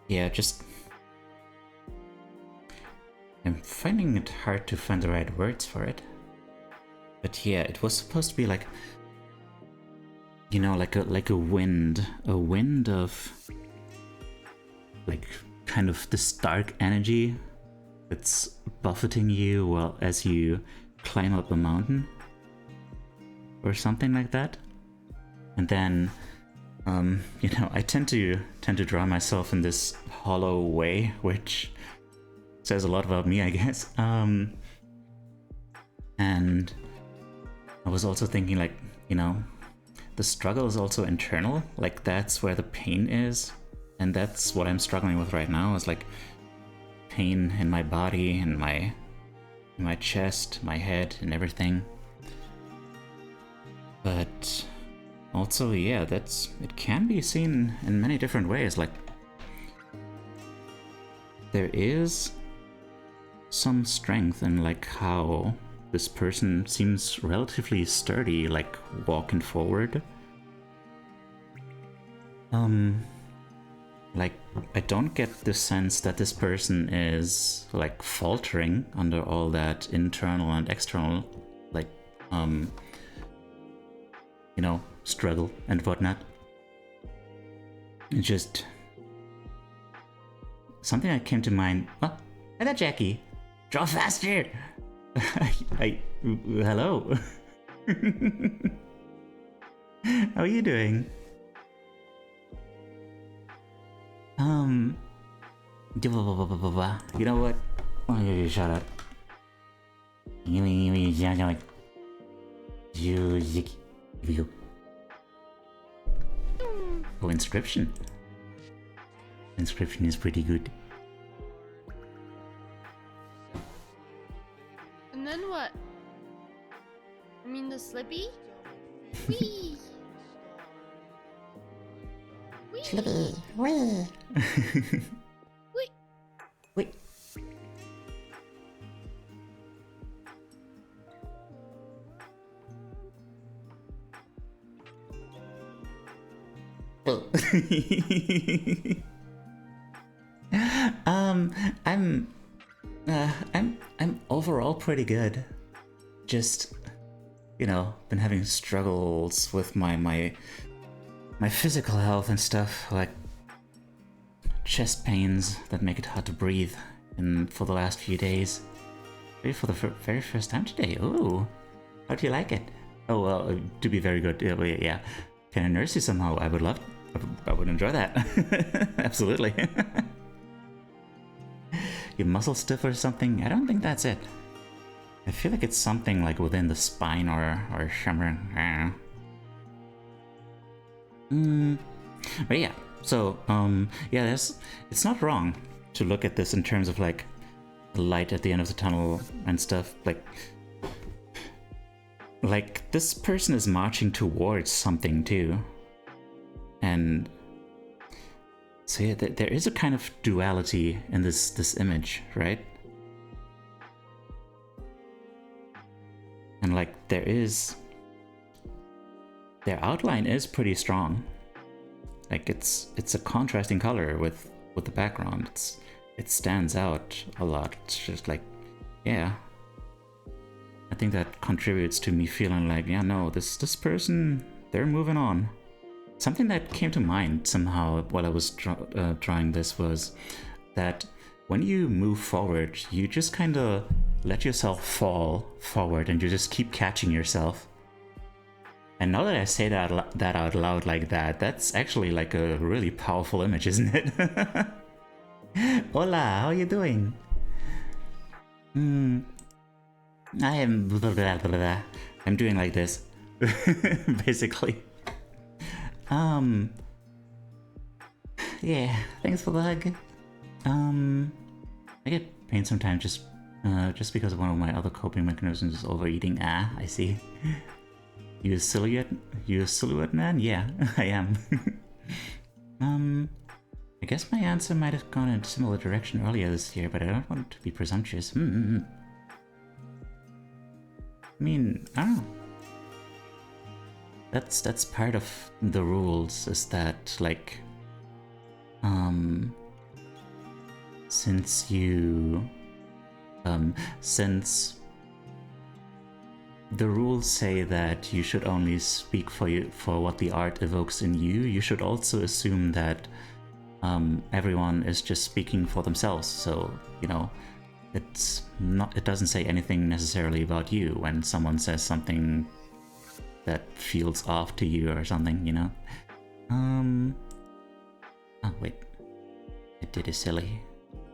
yeah, just I'm finding it hard to find the right words for it. But yeah, it was supposed to be like, you know, like a wind of like kind of this dark energy that's buffeting you while as you climb up a mountain or something like that. And then you know, I tend to draw myself in this hollow way, which says a lot about me, I guess. And I was also thinking, like, you know, the struggle is also internal. Like that's where the pain is, and that's what I'm struggling with right now. Is like pain in my body, in my chest, my head, and everything. But also, yeah, it can be seen in many different ways. Like there is some strength in like how this person seems relatively sturdy, like walking forward. like, I don't get the sense that this person is, like, faltering under all that internal and external, like, you know, struggle and whatnot. It's just something that came to mind. Oh, hi there, Jackie. Draw faster! Hello. How are you doing? You know what? Oh, you shut up. Oh, inscription. Inscription is pretty good. And then what? I mean the slippy? Wee! Wee! Slippy, wee. Wee! Wait. Wee. I'm overall pretty good. Just, you know, been having struggles with my physical health and stuff, like chest pains that make it hard to breathe, and for the last few days. Maybe for the very first time today. Ooh, how do you like it? Oh well, to be very good. Yeah. Can I nurse you somehow? I would love. I would enjoy that. Absolutely. Your muscle stiff or something? I don't think that's it. I feel like it's something like within the spine or something. I don't know. But yeah. So yeah, it's not wrong to look at this in terms of like the light at the end of the tunnel and stuff. Like this person is marching towards something too. And so yeah, there is a kind of duality in this image, right? And like their outline is pretty strong. Like it's a contrasting color with the background. It stands out a lot. It's just like, yeah. I think that contributes to me feeling like, yeah, no, this person, they're moving on. Something that came to mind somehow while I was drawing this was that when you move forward, you just kind of let yourself fall forward and you just keep catching yourself. And now that I say that out loud like that, that's actually like a really powerful image, isn't it? Hola, how are you doing? I am blah, blah, blah, blah. I'm doing like this, basically. Yeah, thanks for the hug. I get pain sometimes just because of one of my other coping mechanisms is overeating. Ah, I see. You a silhouette man? Yeah, I am. I guess my answer might have gone in a similar direction earlier this year, but I don't want to be presumptuous. I mean, I don't know. That's part of the rules, is that like since the rules say that you should only speak for what the art evokes in you, you should also assume that everyone is just speaking for themselves. So, you know, it doesn't say anything necessarily about you when someone says something that feels off to you or something, you know? Oh wait, I did a silly.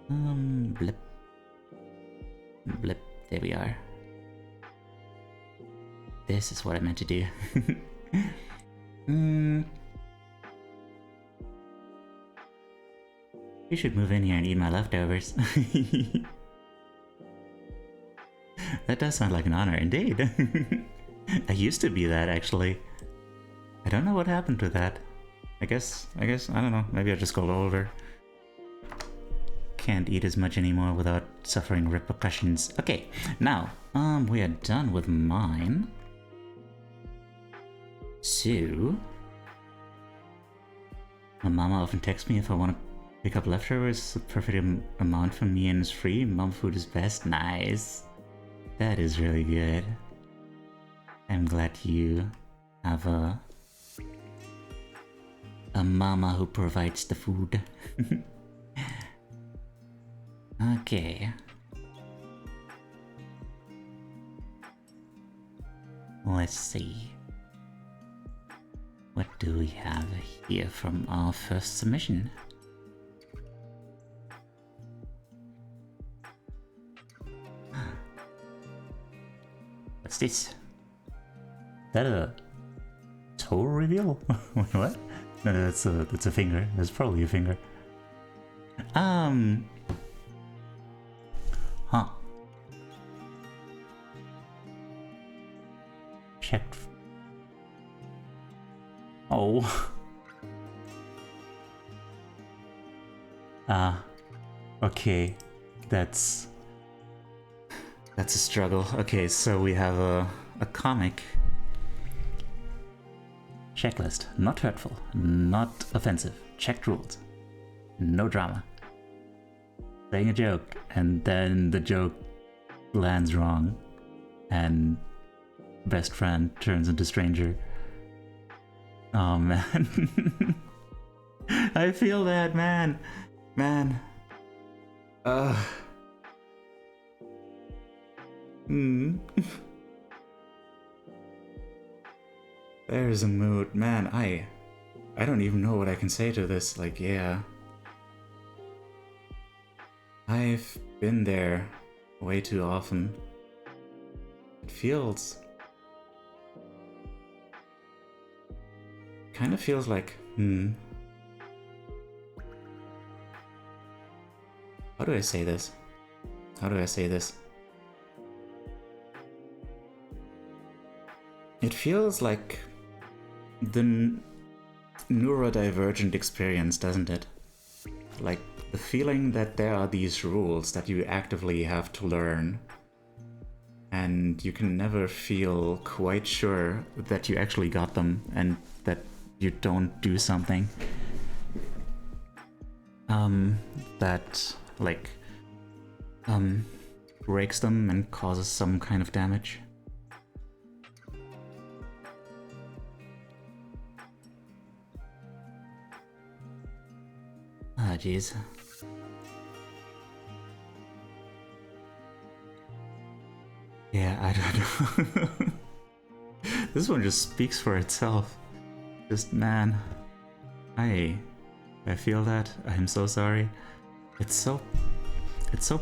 Blip. Blip, there we are. This is what I meant to do. You should move in here and eat my leftovers. That does sound like an honor, indeed. I used to be that, actually. I don't know what happened to that. I guess, I don't know, maybe I just got older. Can't eat as much anymore without suffering repercussions. Okay, now, we are done with mine. So, My mama often texts me if I want to pick up leftovers. The perfect amount for me and it's free. Mom food is best. Nice. That is really good. I'm glad you have a mama who provides the food. Okay. Let's see. What do we have here from our first submission? What's this? Is that a toe reveal? Wait, what? No, that's a finger. That's probably a finger. Huh. Checked. Oh. Okay. That's a struggle. Okay, so we have a comic checklist. Not hurtful, not offensive. Checked rules. No drama. Saying a joke, and then the joke lands wrong, and best friend turns into stranger. Oh man. I feel that, man. There's a mood. Man, I don't even know what I can say to this. Like, yeah. I've been there way too often. It feels... kind of feels like, how do I say this? It feels like the neurodivergent experience, doesn't it? Like the feeling that there are these rules that you actively have to learn, and you can never feel quite sure that you actually got them and that you don't do something that like breaks them and causes some kind of damage. Ah, jeez. Yeah, I don't know. This one just speaks for itself. Just, man, I feel that. I'm so sorry. It's so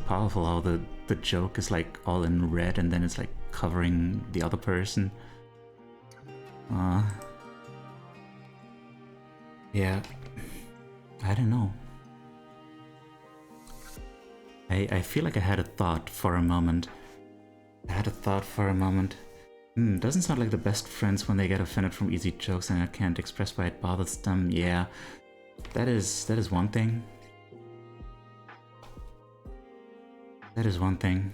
powerful how the joke is like all in red and then it's like covering the other person. Yeah, I don't know. I feel like I had a thought for a moment. Doesn't sound like the best friends when they get offended from easy jokes and I can't express why it bothers them. Yeah, that is one thing. That is one thing.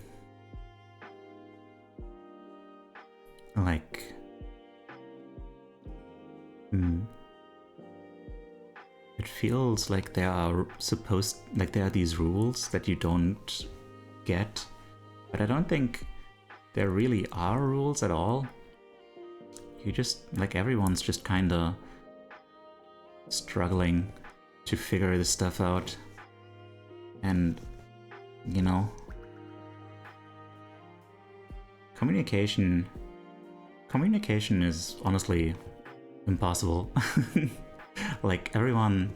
Like, it feels like there are these rules that you don't get, but I don't think there really are rules at all. You just, like, everyone's just kinda struggling to figure this stuff out. And, you know, communication is honestly impossible. Like, everyone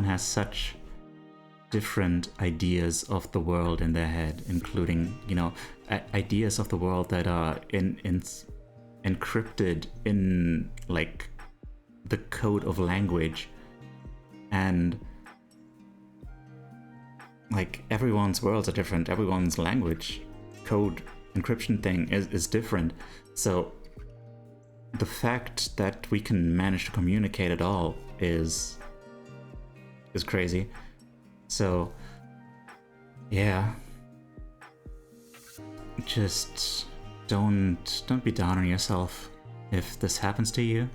has such different ideas of the world in their head, including, you know, ideas of the world that are encrypted in like the code of language, and like everyone's worlds are different. Everyone's language code encryption thing is different. So the fact that we can manage to communicate at all is crazy. So yeah, just don't be down on yourself if this happens to you.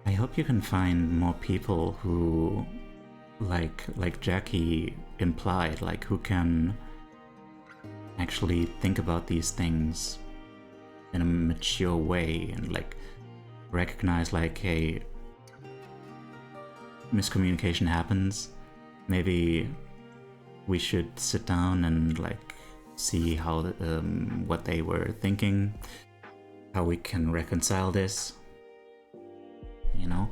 I hope you can find more people who, like Jackie implied, like who can actually think about these things in a mature way and like recognize like, hey, miscommunication happens. Maybe we should sit down and like see how what they were thinking, how we can reconcile this, you know.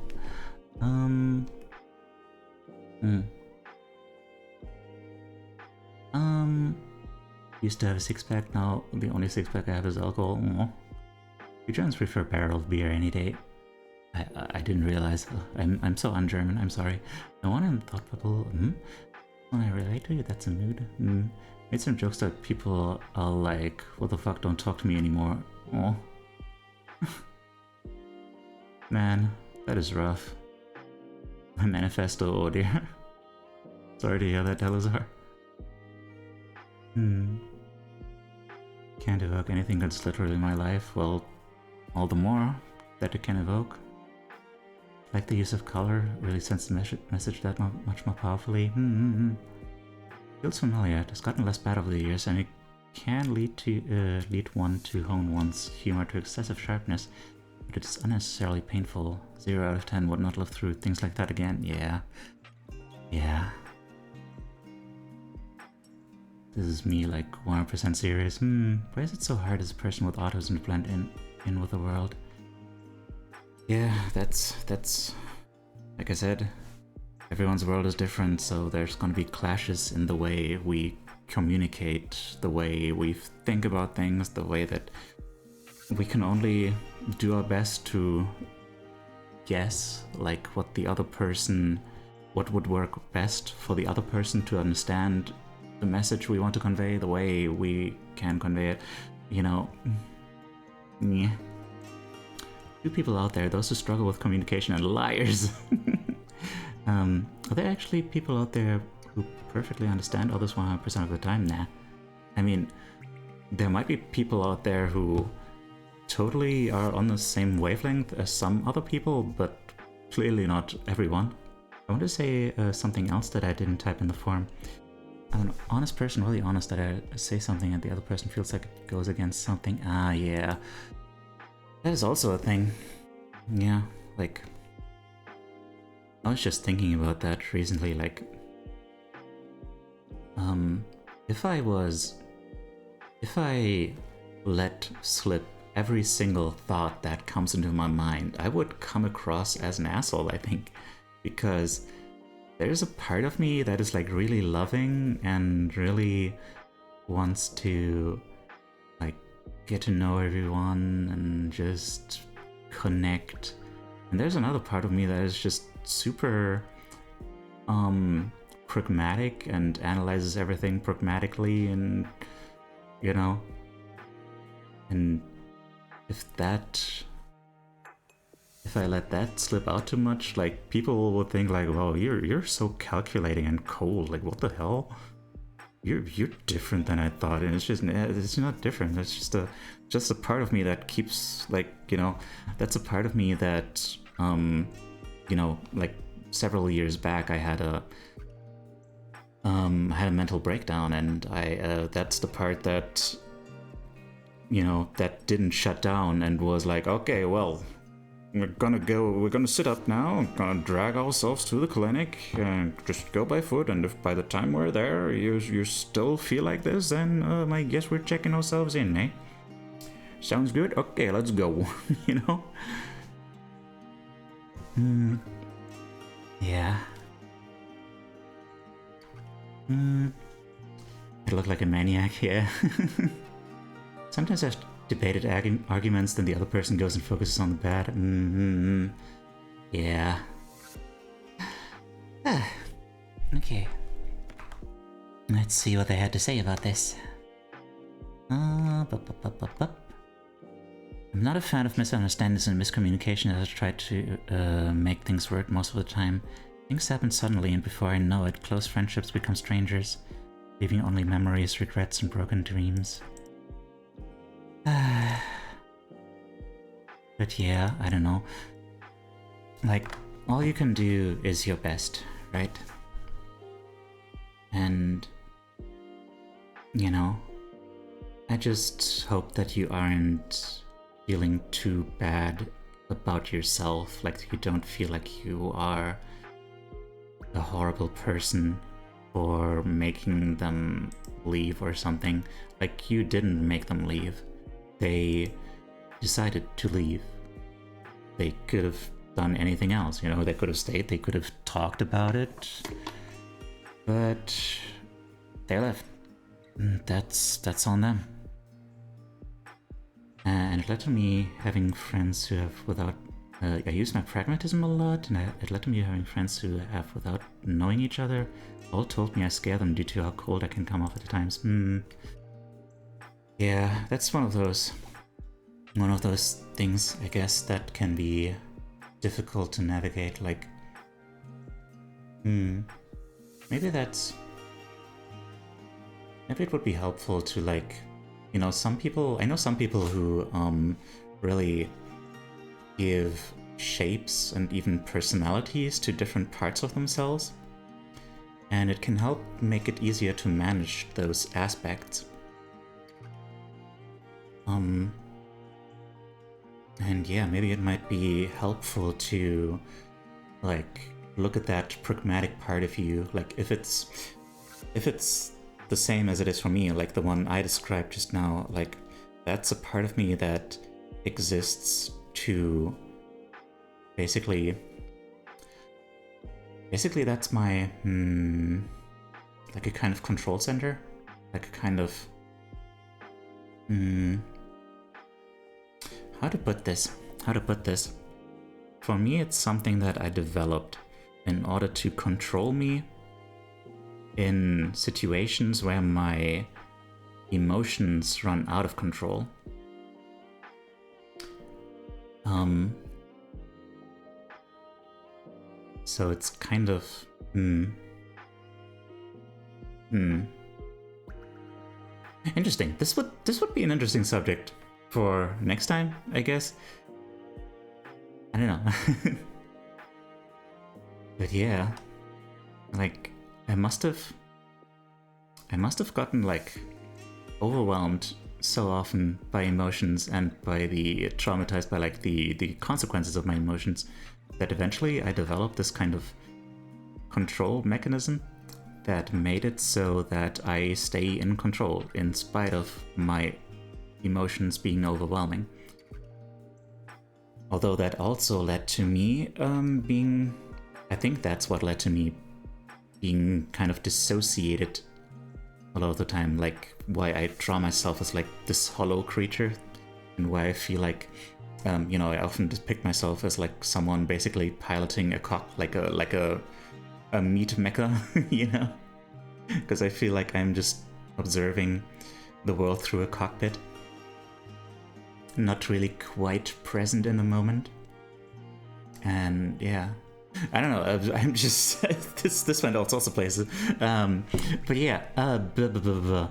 Used to have a six-pack, now the only six-pack I have is alcohol. You Germans prefer barreled beer any day. I didn't realize. I'm so un-German, I'm sorry. No one in thought bubble. When I relate to you, that's a mood. Made some jokes that people are like, what the fuck, don't talk to me anymore. Oh. Man, that is rough. My manifesto, oh dear. Sorry to hear that, Delazar. Can't evoke anything that's literally my life. Well, all the more that it can evoke. Like the use of color really sends the message that much more powerfully. Feels familiar. It has gotten less bad over the years, and it can lead one to hone one's humor to excessive sharpness, but it is unnecessarily painful. 0 out of 10 would not live through things like that again. Yeah. This is me, like 100% serious. Why is it so hard as a person with autism to blend in with the world? Yeah, that's like I said, everyone's world is different, so there's gonna be clashes in the way we communicate, the way we think about things, the way that we can only do our best to guess like what would work best for the other person to understand the message we want to convey, the way we can convey it, you know. Yeah. Two people out there, those who struggle with communication and liars. Are there actually people out there who perfectly understand others 100% of the time? Nah. I mean, there might be people out there who totally are on the same wavelength as some other people, but clearly not everyone. I want to say something else that I didn't type in the form. I'm an honest person, really honest, that I say something and the other person feels like it goes against something. Yeah. That is also a thing. Yeah, like, I was just thinking about that recently, like, if I let slip every single thought that comes into my mind, I would come across as an asshole, I think, because there's a part of me that is like really loving and really wants to like get to know everyone and just connect. And there's another part of me that is just super pragmatic and analyzes everything pragmatically, and you know, and if I let that slip out too much, like people would think like, wow, you're so calculating and cold, like what the hell? You're different than I thought. And it's not different. It's just a part of me that keeps, like, you know, that's a part of me that you know, like several years back I had a mental breakdown, and that's the part that, you know, that didn't shut down and was like, okay, well, we're gonna sit up now, we're gonna drag ourselves to the clinic and just go by foot, and if by the time we're there you still feel like this, then I guess we're checking ourselves in, eh? Sounds good? Okay, let's go. You know? Yeah. I look like a maniac, yeah. Sometimes I've debated arguments, then the other person goes and focuses on the bad. Yeah. Okay. Let's see what they had to say about this. I'm not a fan of misunderstandings and miscommunication, as I try to make things work most of the time. Things happen suddenly, and before I know it, close friendships become strangers, leaving only memories, regrets, and broken dreams. But yeah, I don't know. like, all you can do is your best, right? And, you know, I just hope that you aren't feeling too bad about yourself, like you don't feel like you are a horrible person for making them leave or something. Like, you didn't make them leave. They decided to leave. They could have done anything else, you know, they could have stayed, they could have talked about it, but they left. That's on them. And it led to me having friends who have without... I use my pragmatism a lot, and it led to me having friends who have, without knowing each other, all told me I scare them due to how cold I can come off at times. Yeah, that's one of those things, I guess, that can be difficult to navigate. Like, maybe it would be helpful to, like, you know, I know some people who really give shapes and even personalities to different parts of themselves, and it can help make it easier to manage those aspects. And yeah, maybe it might be helpful to, like, look at that pragmatic part of you. Like, if it's the same as it is for me, like the one I described just now, like, that's a part of me that exists to basically that's my like a kind of control center, like a kind of how to put this? For me, it's something that I developed in order to control me in situations where my emotions run out of control. So it's kind of interesting. This would be an interesting subject for next time, I guess. I don't know. But yeah, like, I must have gotten, like, overwhelmed so often by emotions and by the traumatized by, like, the consequences of my emotions, that eventually I developed this kind of control mechanism that made it so that I stay in control in spite of my emotions being overwhelming. Although that also led to me I think that's what led to me being kind of dissociated a lot of the time, like why I draw myself as like this hollow creature, and why I feel like, you know, I often depict myself as like someone basically piloting a like a meat mecha, you know, because I feel like I'm just observing the world through a cockpit, not really quite present in the moment. And yeah, I don't know, I'm just this went all sorts of places, but yeah, blah, blah, blah, blah.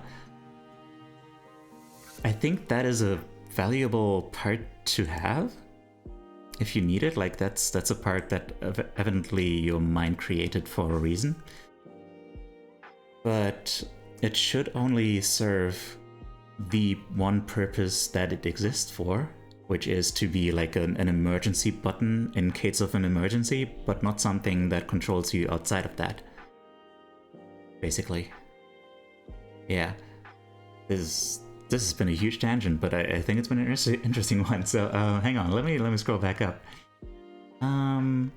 I think that is a valuable part to have if you need it. Like, that's a part that evidently your mind created for a reason, but it should only serve the one purpose that it exists for, which is to be like an emergency button in case of an emergency, but not something that controls you outside of that, basically. Yeah, this has been a huge tangent, but I think it's been an interesting one. So hang on, let me scroll back up. I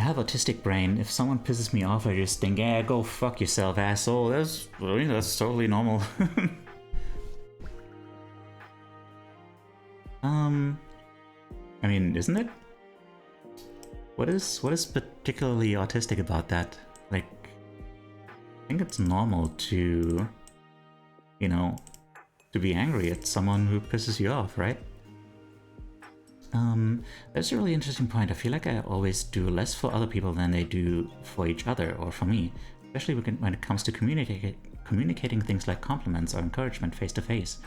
have autistic brain. If someone pisses me off, I just think, yeah, go fuck yourself, asshole. That's totally normal. I mean, isn't it? What is particularly autistic about that? Like, I think it's normal to, you know, to be angry at someone who pisses you off, right? That's a really interesting point. I feel like I always do less for other people than they do for each other, or for me, especially when it comes to communicating things like compliments or encouragement face to face.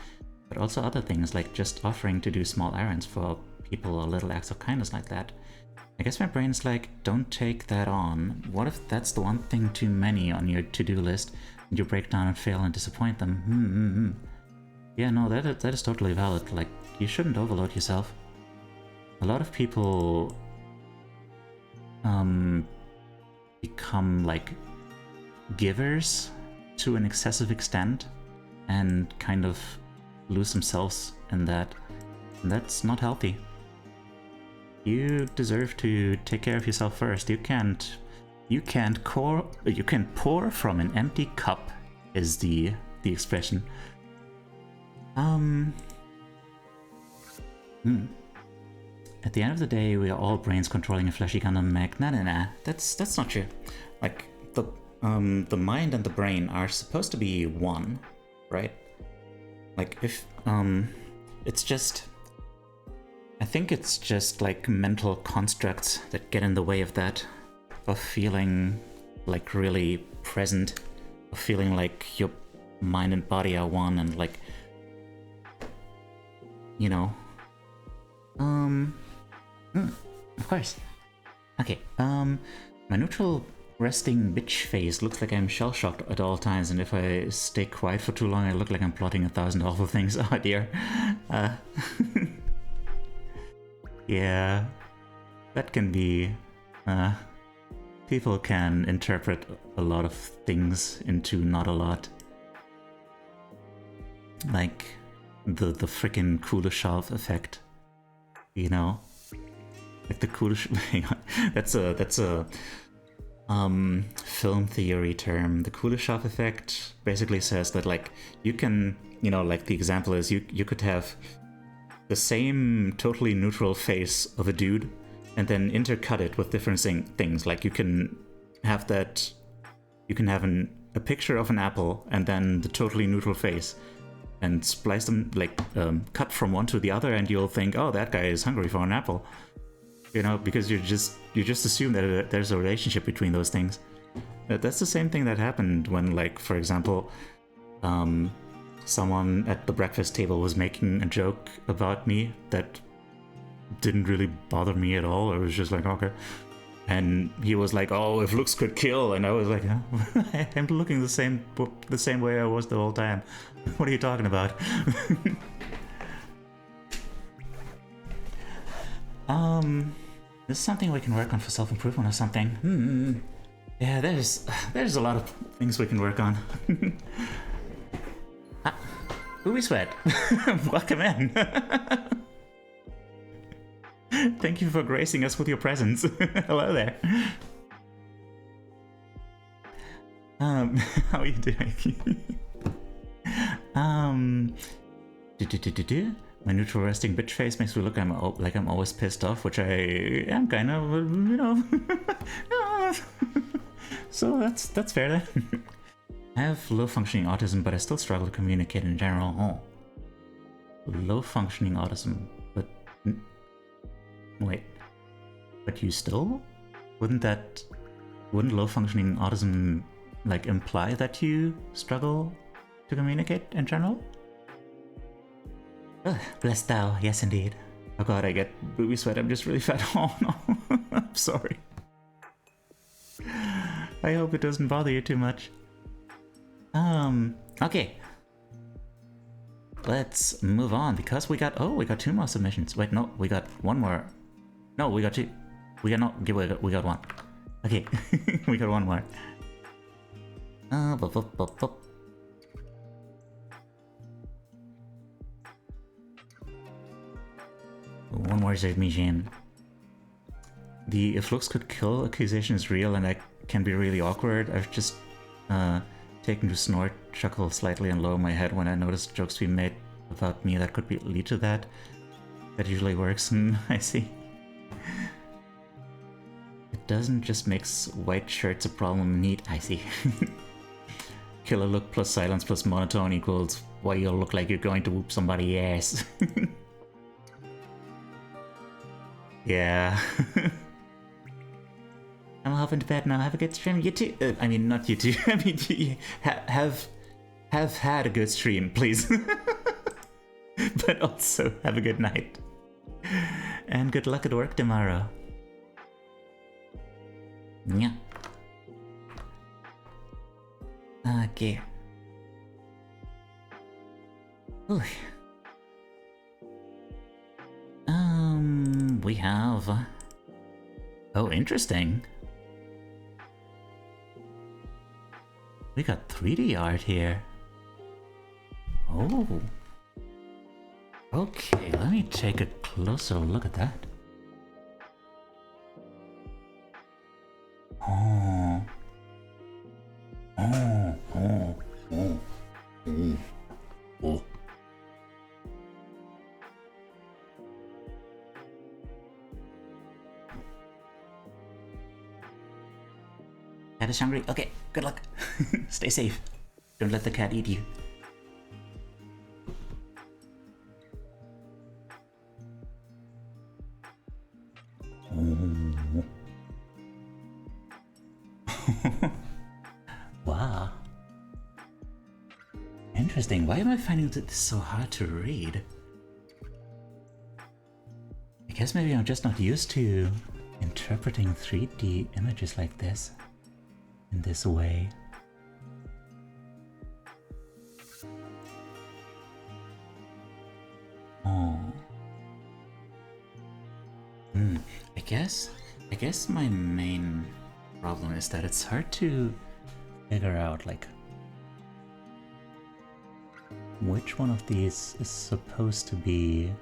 but also other things like just offering to do small errands for people or little acts of kindness like that. I guess my brain's like, don't take that on. What if that's the one thing too many on your to-do list and you break down and fail and disappoint them? Yeah, no, that is totally valid. Like, you shouldn't overload yourself. A lot of people become like givers to an excessive extent and kind of lose themselves in that. And that's not healthy. You deserve to take care of yourself first. You can't pour from an empty cup is the expression. At the end of the day, we are all brains controlling a fleshy kind of mech. Nah. That's not true. Like the mind and the brain are supposed to be one, right? Like if it's just, I think it's just like mental constructs that get in the way of that, of feeling like really present, of feeling like your mind and body are one, and like, you know, of course. Okay, my neutral resting bitch face looks like I'm shell-shocked at all times, and if I stay quiet for too long, I look like I'm plotting 1,000 awful things. Oh dear. Yeah, that can be, people can interpret a lot of things into not a lot. Like the frickin' Kuleshov effect, you know? Like the Kuleshov, that's a film theory term. The Kuleshov effect basically says that, like, you can, you know, like the example is you could have the same totally neutral face of a dude and then intercut it with different things. Like you can have that, you can have a picture of an apple and then the totally neutral face and splice them, like cut from one to the other, and you'll think, oh, that guy is hungry for an apple. You know, because you just assume that there's a relationship between those things. That's the same thing that happened when, like, for example, someone at the breakfast table was making a joke about me that didn't really bother me at all. I was just like, okay. And he was like, oh, if looks could kill. And I was like, huh? I'm looking the same way I was the whole time. What are you talking about? This is something we can work on for self-improvement or something. Yeah, there's a lot of things we can work on. Booby Sweat, welcome in. Thank you for gracing us with your presence. Hello there. How are you doing? My neutral resting bitch face makes me look like I'm always pissed off, which I am kind of, you know. So that's fair then. I have low functioning autism, but I still struggle to communicate in general. Oh. Low functioning autism, but wait. But you still? Wouldn't low functioning autism like imply that you struggle to communicate in general? Bless thou, yes indeed. Oh god, I get booby sweat, I'm just really fat. Oh no, I'm sorry. I hope it doesn't bother you too much. Okay. Let's move on, because we got 2 more submissions. Wait, no, we got 1 more. No, we got 2. We got 1. Okay, we got 1 more. One more submission. The if looks could kill accusation is real, and that can be really awkward. I've just taken to snort, chuckle slightly, and lower my head when I notice jokes being made about me that could lead to that. That usually works, and I see. It doesn't just makes white shirts a problem neat, I see. Killer look plus silence plus monotone equals why you look like you're going to whoop somebody's ass. Yeah. I'm off into bed now. Have a good stream. You too. I mean, not you too. I mean, have had a good stream, please. but also have a good night. And good luck at work tomorrow. Yeah. Okay. Ooh. We have... Oh, interesting. We got 3D art here. Oh. Okay, let me take a closer look at that. Oh. Oh, oh, oh, oh, oh. Cat is hungry. Okay, good luck. Stay safe. Don't let the cat eat you. Oh. Wow. Interesting. Why am I finding this so hard to read? I guess maybe I'm just not used to interpreting 3D images like this, in this way. Oh. I guess my main problem is that it's hard to figure out, like, which one of these is supposed to be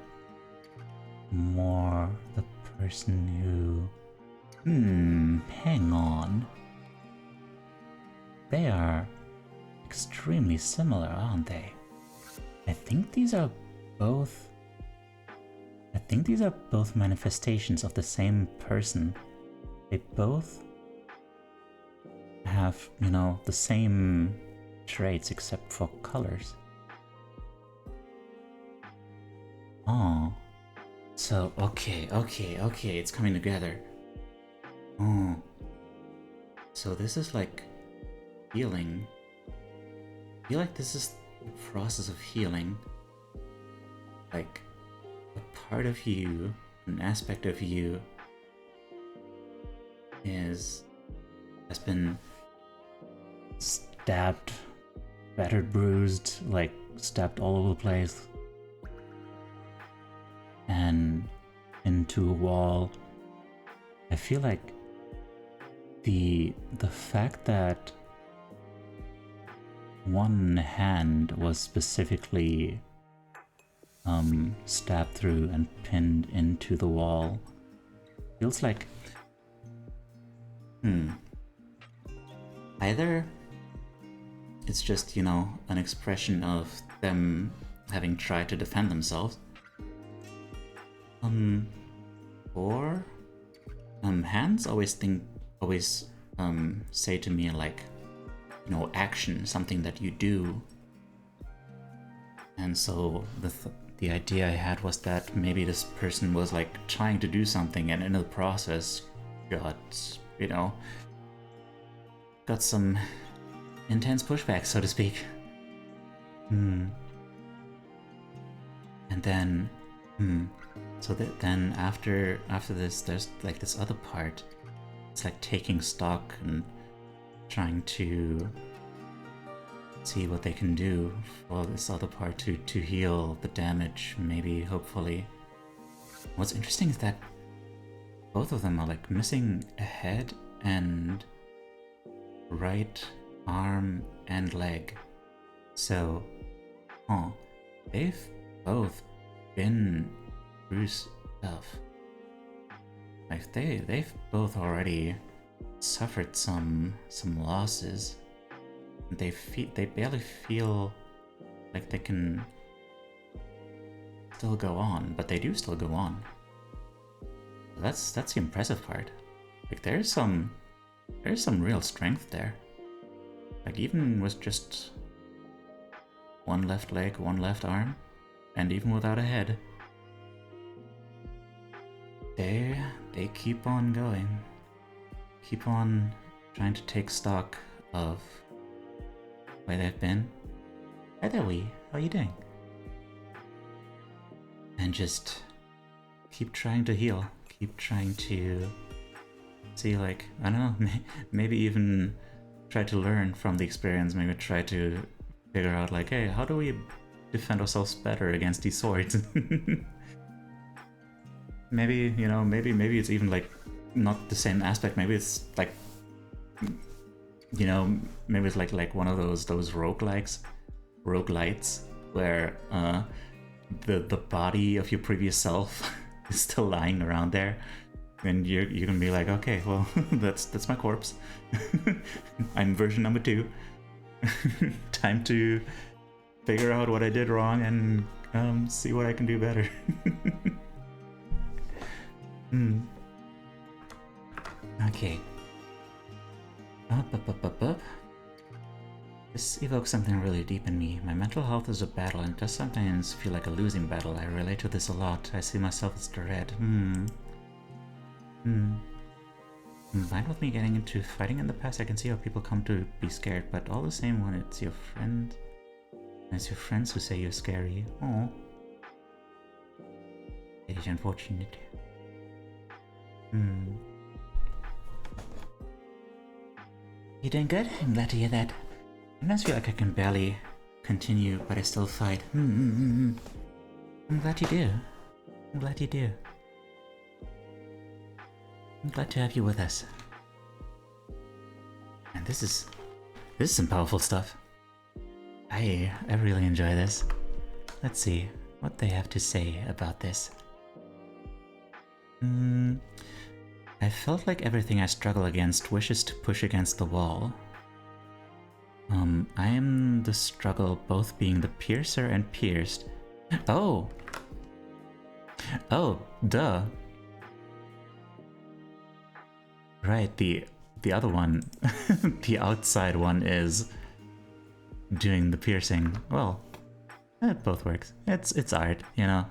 more the person who... hang on. They are extremely similar, aren't they? I think these are both manifestations of the same person. They both have, you know, the same traits except for colors. Oh. So, okay, it's coming together. Oh. So this is like healing. I feel like this is the process of healing. Like, a part of you, an aspect of you has been stabbed, battered, bruised, like stabbed all over the place, and into a wall. I feel like the fact that one hand was specifically stabbed through and pinned into the wall feels like either it's just, you know, an expression of them having tried to defend themselves, or hands always say to me, like, you know, action, something that you do. And so the idea I had was that maybe this person was like trying to do something, and in the process got, you know, got some intense pushback, so to speak. And then so then after this, there's like this other part. It's like taking stock and trying to see what they can do for this other part to heal the damage, maybe, hopefully. What's interesting is that both of them are like missing a head and right arm and leg. So, they've both been through stuff. Like they've both already suffered some losses. They barely feel like they can still go on, but they do still go on. That's the impressive part. Like there's some real strength there. Like even with just one left leg, one left arm, and even without a head, they keep on going. Keep on trying to take stock of where they've been. Hi there, Wee. How are you doing? and just keep trying to heal, keep trying to see, like, I don't know, maybe even try to learn from the experience, maybe try to figure out, like, hey, how do we defend ourselves better against these swords? Maybe, you know, maybe it's even like not the same aspect, maybe it's like, you know, maybe it's like one of those roguelites, where the body of your previous self is still lying around there, and you can be like, okay, well, that's my corpse. I'm version number 2. Time to figure out what I did wrong and see what I can do better. Okay. Up. This evokes something really deep in me. My mental health is a battle and does sometimes feel like a losing battle. I relate to this a lot. I see myself as dread. Combined with me getting into fighting in the past, I can see how people come to be scared, but all the same, when it's your friend, and it's your friends who say you're scary. Oh, it is unfortunate. You doing good? I'm glad to hear that. I sometimes feel like I can barely continue, but I still fight. I'm glad you do. I'm glad you do. I'm glad to have you with us. And this is some powerful stuff. I really enjoy this. Let's see what they have to say about this. I felt like everything I struggle against wishes to push against the wall. I am the struggle, both being the piercer and pierced. Oh, duh. Right, the other one, the outside one is doing the piercing. Well, it both works. It's art, you know.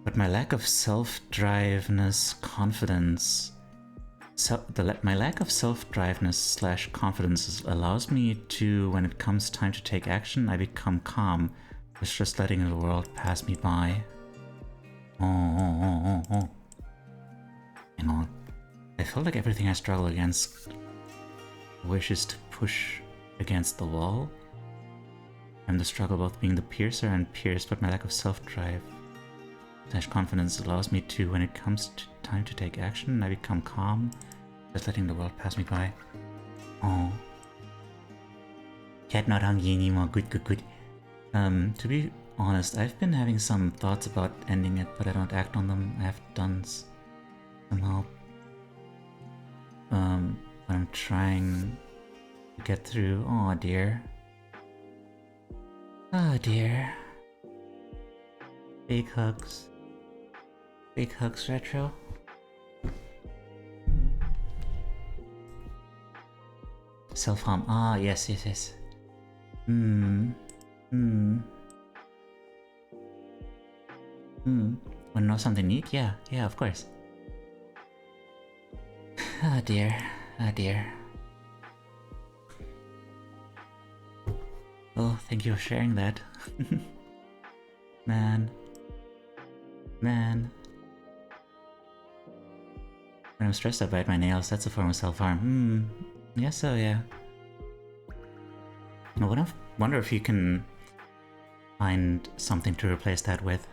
But my lack of self-driveness, confidence, my lack of self-driveness / confidence allows me to, when it comes time to take action, I become calm. It's just letting the world pass me by. Oh. You know, I felt like everything I struggle against wishes to push against the wall. I'm the struggle, both being the piercer and pierced, but my lack of self-drive / confidence allows me to, when it comes to time to take action, I become calm, just letting the world pass me by. Oh. Cat not hungry anymore, good. To be honest, I've been having some thoughts about ending it, but I don't act on them. I have done somehow. But I'm trying to get through. Oh dear. Oh dear. Big hugs. Big hugs, Retro. Self-harm. Ah, yes. Wanna know something neat? Yeah, of course. Oh dear. Oh, thank you for sharing that. Man. When I'm stressed, I bite my nails. That's a form of self-harm. Yeah, so yeah. I wonder if you can find something to replace that with.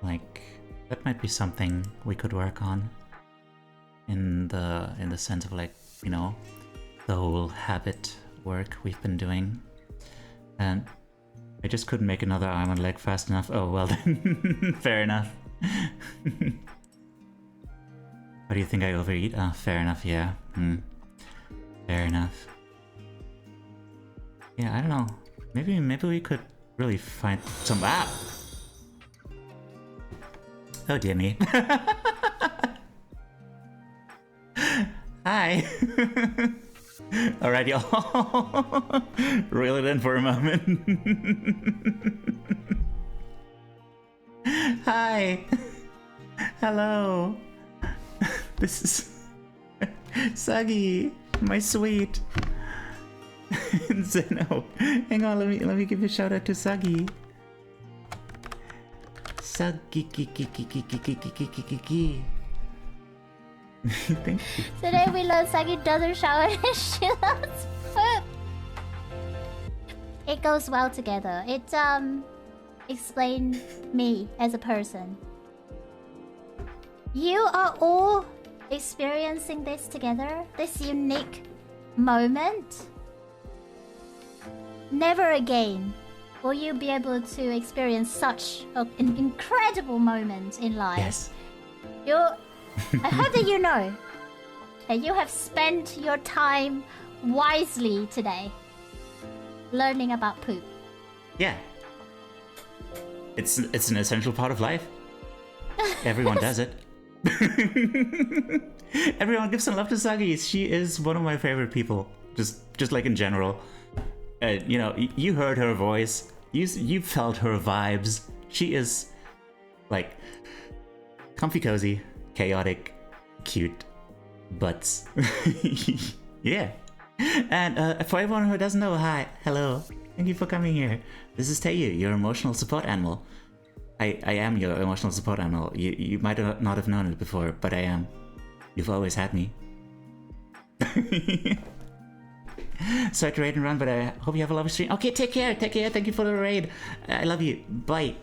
Like, that might be something we could work on. In the sense of, like, you know, the whole habit work we've been doing. And I just couldn't make another arm and leg fast enough. Oh, well then. Fair enough. What do you think, I overeat? Ah, fair enough, yeah. Fair enough. Yeah, I don't know. Maybe we could really find some... Ah! Oh dear me. Hi! Alright, y'all. Reel it in for a moment. Hi! Hello! This is... Suggy! My sweet! Zeno. Hang on, let me give a shout out to Sagi. Sagi. Thank you. Today we learned Sagi doesn't shower and she loves food. It goes well together. It explains me as a person. You are all experiencing this together, this unique moment. Never again will you be able to experience such an incredible moment in life. Yes. I hope that you know that you have spent your time wisely today learning about poop. Yeah. It's an essential part of life. Everyone does it. Everyone give some love to Sagi. She is one of my favorite people. Just like in general. You know, you heard her voice. You felt her vibes. She is like comfy, cozy, chaotic, cute, butts. Yeah. And for everyone who doesn't know, hi, hello, thank you for coming here. This is Taeyu, your emotional support animal. I am your emotional support animal. You might not have known it before, but I am. You've always had me. Sorry to raid and run, but I hope you have a lovely stream. Okay, take care. Thank you for the raid. I love you. Bye.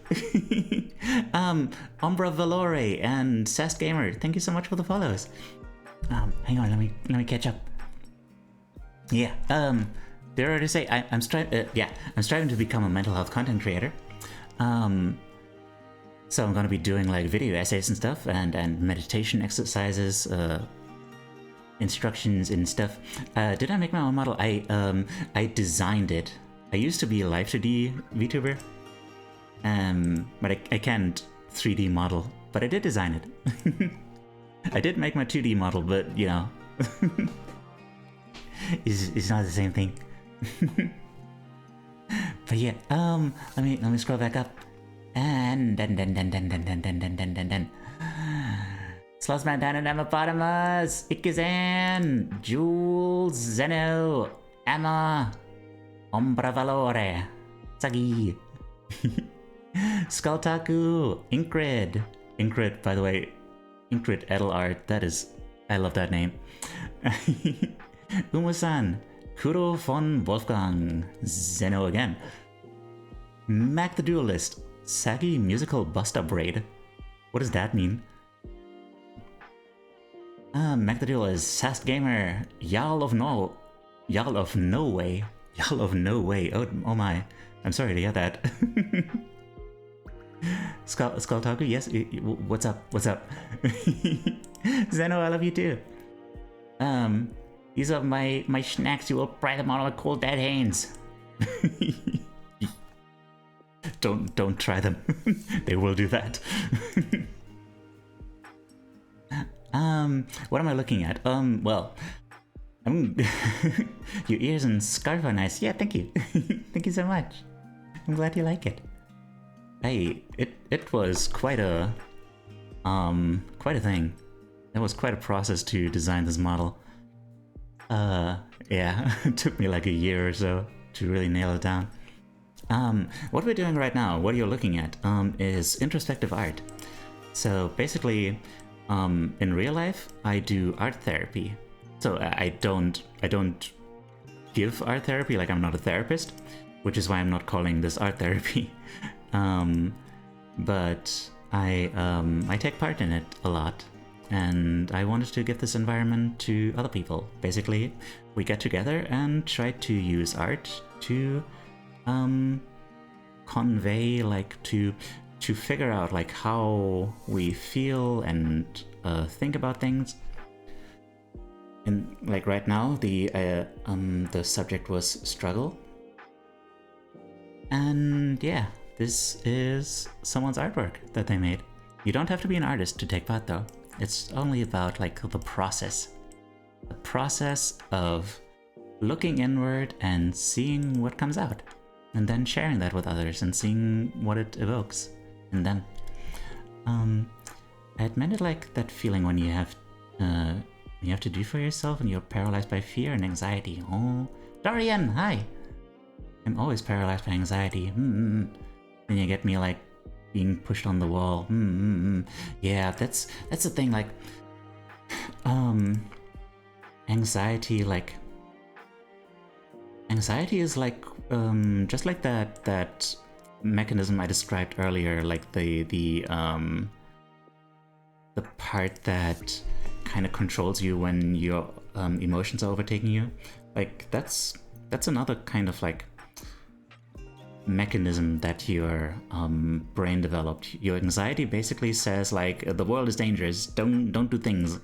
Umbra Valore and Sast Gamer, thank you so much for the follows. Hang on, let me catch up. Yeah. Dare I to say I'm striving to become a mental health content creator. So I'm gonna be doing like video essays and stuff, and meditation exercises, instructions and stuff. Did I make my own model? I designed it. I used to be a live 2D VTuber, but I can't 3D model. But I did design it. I did make my 2D model, but you know, it's not the same thing. But yeah, let me scroll back up, and then. Slothman down and Hippopotamus, Ikizan, Jules, Zeno, Emma, Ombra Valore, Sagi, Skulltaku, Inkrid, by the way, Inkrid Edelart, I love that name. Umusan, Kuro von Wolfgang, Zeno again, Mac the Duelist, Sagi Musical Bust-Up Raid. What does that mean? Mac the Duelist, Sast Gamer, Jarl of No Way. Oh my, I'm sorry to hear that. Skulltaku, yes, what's up? Zeno, I love you too. These are my snacks, you will pry them out of my cold dead hands. Don't try them. They will do that. What am I looking at? Well, your ears and scarf are nice. Yeah, thank you. Thank you so much. I'm glad you like it. It was quite a thing. It was quite a process to design this model. Yeah, it took me like a year or so to really nail it down. What we're doing right now, what you're looking at, is introspective art. So basically, in real life, I do art therapy. So I don't give art therapy, like I'm not a therapist, which is why I'm not calling this art therapy. But I take part in it a lot, and I wanted to give this environment to other people. Basically, we get together and try to use art to convey, like to figure out like how we feel and think about things. And like right now, the subject was struggle. And yeah, this is someone's artwork that they made. You don't have to be an artist to take part though. It's only about like the process of looking inward and seeing what comes out, and then sharing that with others and seeing what it evokes in them. I admitted like that feeling when you have to do for yourself and you're paralyzed by fear and anxiety. Oh Dorian, hi! I'm always paralyzed by anxiety. Then you get me like being pushed on the wall. Yeah, that's the thing. Like, anxiety is like just like that mechanism I described earlier, like the part that kind of controls you when your emotions are overtaking you. Like that's another kind of like mechanism that your brain developed. Your anxiety basically says like the world is dangerous, don't do things.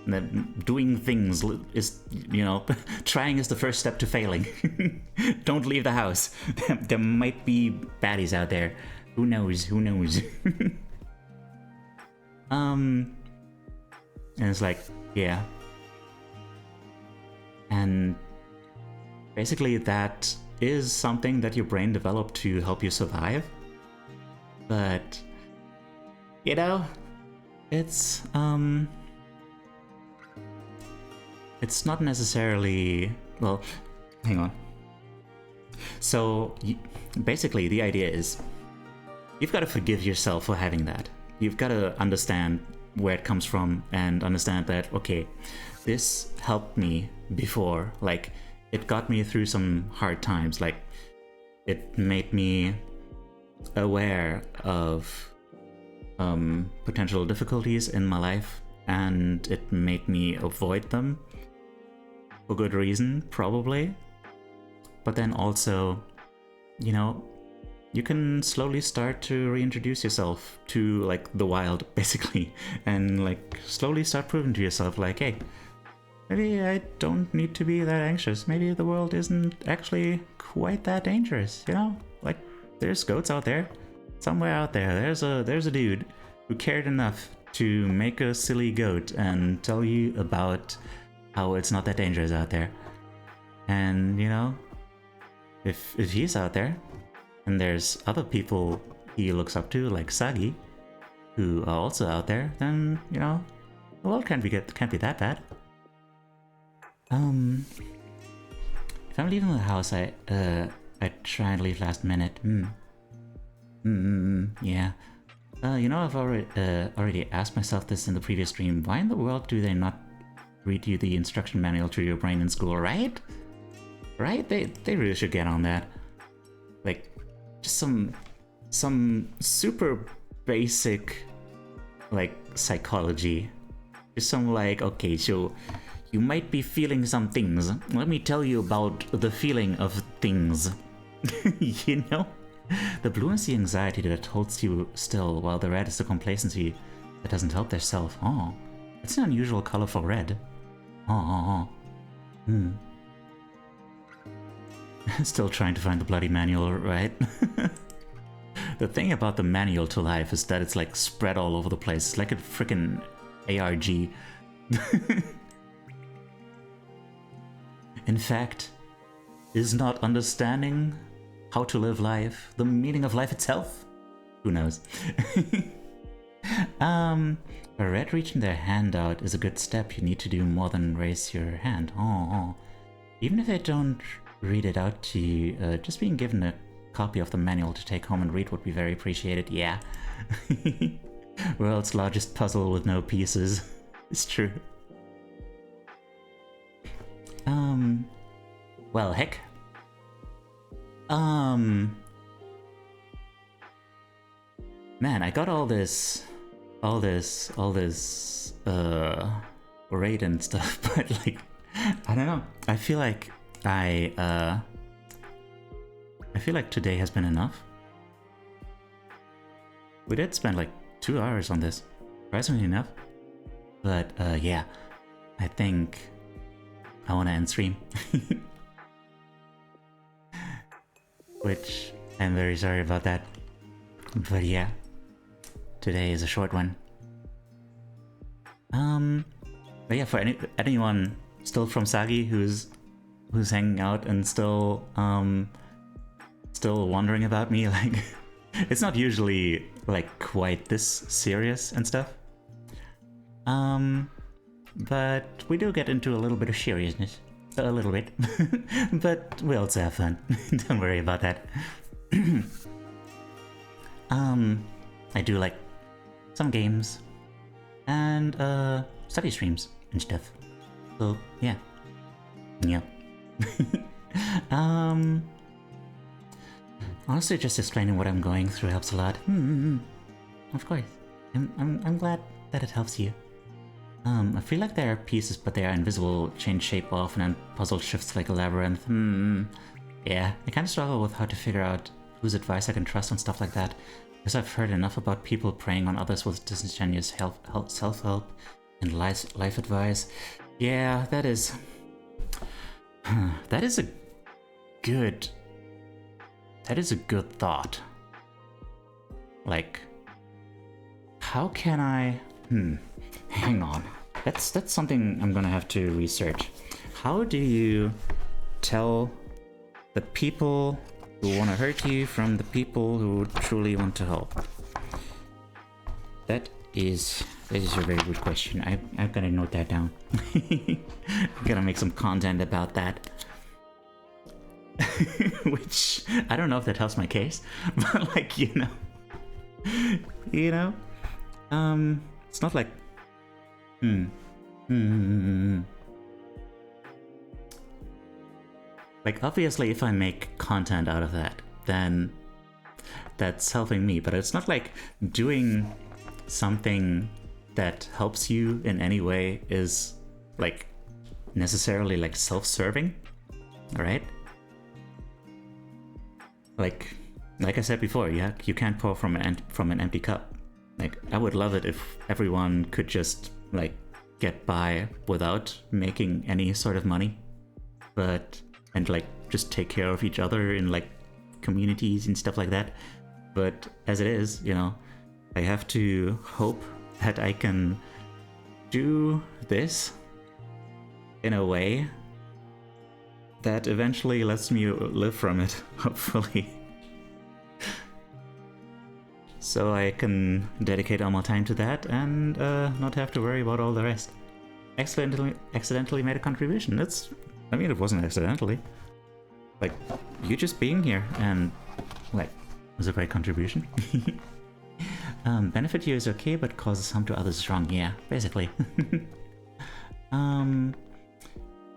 That doing things is, you know, trying is the first step to failing. Don't leave the house. There might be baddies out there. Who knows? And it's like, yeah. And basically that is something that your brain developed to help you survive. But, you know, it's not necessarily, well, hang on. So basically the idea is you've got to forgive yourself for having that. You've got to understand where it comes from and understand that, okay, this helped me before. Like, it got me through some hard times. Like, it made me aware of potential difficulties in my life, and it made me avoid them for good reason, probably. But then also, you know, you can slowly start to reintroduce yourself to like the wild, basically, and like slowly start proving to yourself like, hey, maybe I don't need to be that anxious. Maybe the world isn't actually quite that dangerous, you know? Like, there's goats out there. Somewhere out there, there's a dude who cared enough to make a silly goat and tell you about how it's not that dangerous out there. And, you know, if he's out there, and there's other people he looks up to, like Sagi, who are also out there, then, you know, the world can't be that bad. If I'm leaving the house, I try and leave last minute. Yeah. You know, I've already asked myself this in the previous stream. Why in the world do they not read you the instruction manual to your brain in school, right? Right? They really should get on that. Like, just some super basic, like, psychology. Just some like, okay, so you might be feeling some things. Let me tell you about the feeling of things. You know? The blue is the anxiety that holds you still, while the red is the complacency that doesn't help their self. Oh, it's an unusual color for red. Still trying to find the bloody manual, right? The thing about the manual to life is that it's like spread all over the place. It's like a freaking ARG. In fact, is not understanding how to live life the meaning of life itself? Who knows? A red reaching their hand out is a good step. You need to do more than raise your hand. Even if they don't read it out to you, just being given a copy of the manual to take home and read would be very appreciated. Yeah. World's largest puzzle with no pieces. It's true. Well, heck. Man, I got all this raid and stuff, but like, I don't know. I feel like today has been enough. We did spend like 2 hours on this, surprisingly enough. But yeah, I think I want to end stream. Which, I'm very sorry about that. But yeah, today is a short one. But yeah, for anyone still from Sagi who's hanging out and still wondering about me, like, it's not usually like quite this serious and stuff. But we do get into a little bit of seriousness. a little bit, but we also have fun. Don't worry about that. I do like some games and study streams and stuff. So yeah. Honestly, just explaining what I'm going through helps a lot. Of course. I'm glad that it helps you. I feel like there are pieces, but they are invisible, change shape often, and puzzle shifts like a labyrinth. Yeah, I kind of struggle with how to figure out whose advice I can trust and stuff like that, because I've heard enough about people preying on others with disingenuous self-help and life advice. Yeah, that is a good thought. Like, how can I... hang on. That's something I'm gonna have to research. How do you tell the people who want to hurt you from the people who truly want to help? That is a very good question. I've gotta note that down. I'm gonna make some content about that. Which, I don't know if that helps my case, but like, you know, it's not like, like, obviously, if I make content out of that, then that's helping me, but it's not like doing something that helps you in any way is like necessarily like self-serving, right? Like I said before, you can't pour from an empty cup. Like, I would love it if everyone could just like get by without making any sort of money, and like just take care of each other in like communities and stuff like that. But as it is, you know, I have to hope that I can do this in a way that eventually lets me live from it, hopefully. So I can dedicate all my time to that and not have to worry about all the rest. Accidentally made a contribution. I mean, it wasn't accidentally. Like, you just being here and like was a great contribution. Benefit you is okay, but causes harm to others is wrong. Yeah, basically.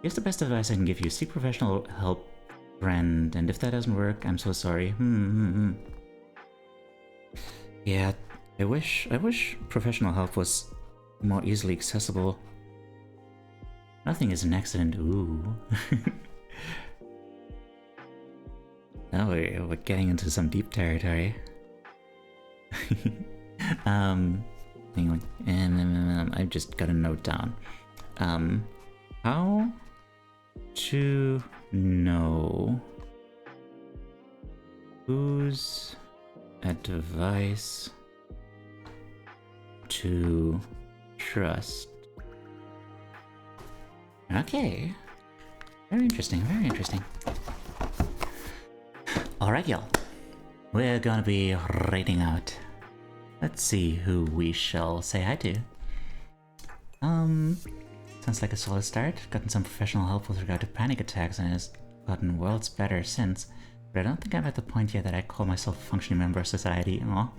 Here's the best advice I can give you. Seek professional help, friend, and if that doesn't work, I'm so sorry. Yeah, I wish professional help was more easily accessible. Nothing is an accident. Ooh. Now we're getting into some deep territory. Hang on. I've just got a note down. How to know whose advice to trust. Okay. Very interesting, very interesting. Alright, y'all. We're gonna be rating out. Let's see who we shall say hi to. Sounds like a solid start. Gotten some professional help with regard to panic attacks and has gotten worlds better since. But I don't think I'm at the point yet that I call myself a functioning member of society. Aw.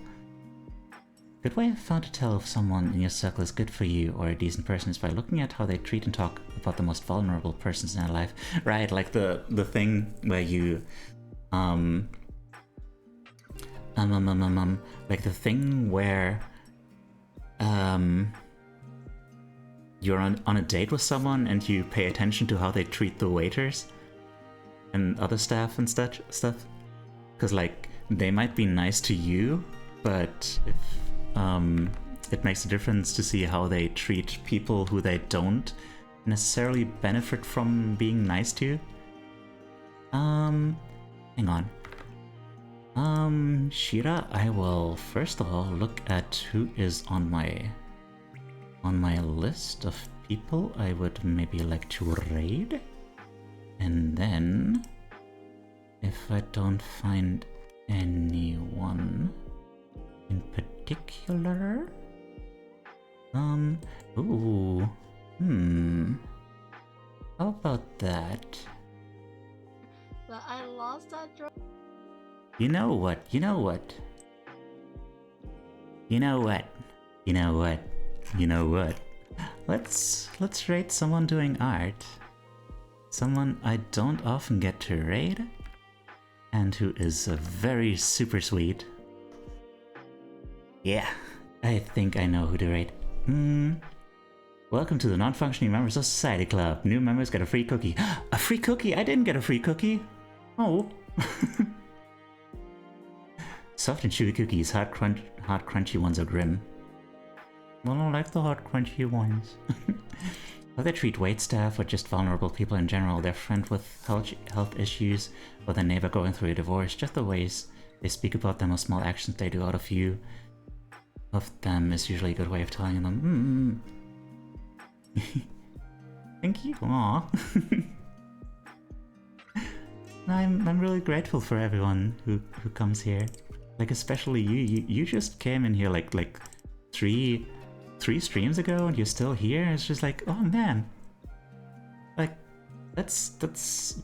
Good way I've found to tell if someone in your circle is good for you or a decent person is by looking at how they treat and talk about the most vulnerable persons in their life. Right, like the thing where you like the thing where you're on a date with someone and you pay attention to how they treat the waiters and other staff and stuff, because like they might be nice to you, but if it makes a difference to see how they treat people who they don't necessarily benefit from being nice to. Hang on. Shira, I will first of all look at who is on my list of people I would maybe like to raid. And then, if I don't find anyone in particular, How about that? But I lost that drop. You know what? You know what? You know what? You know what? You know what? Let's rate someone doing art. Someone I don't often get to rate, and who is very super sweet. Yeah, I think I know who to rate. Welcome to the non-functioning members of Society Club. New members get a free cookie. A free cookie? I didn't get a free cookie. Oh. Soft and chewy cookies. Hot crunchy ones are grim. Well, I like the hot crunchy ones. How they treat waitstaff or just vulnerable people in general. Their friend with health issues or their neighbor going through a divorce. Just the ways they speak about them or small actions they do out of view of them is usually a good way of telling them. Thank you. Aww. I'm really grateful for everyone who comes here. Like especially you. You just came in here like three streams ago and you're still here. It's just like, oh man. Like that's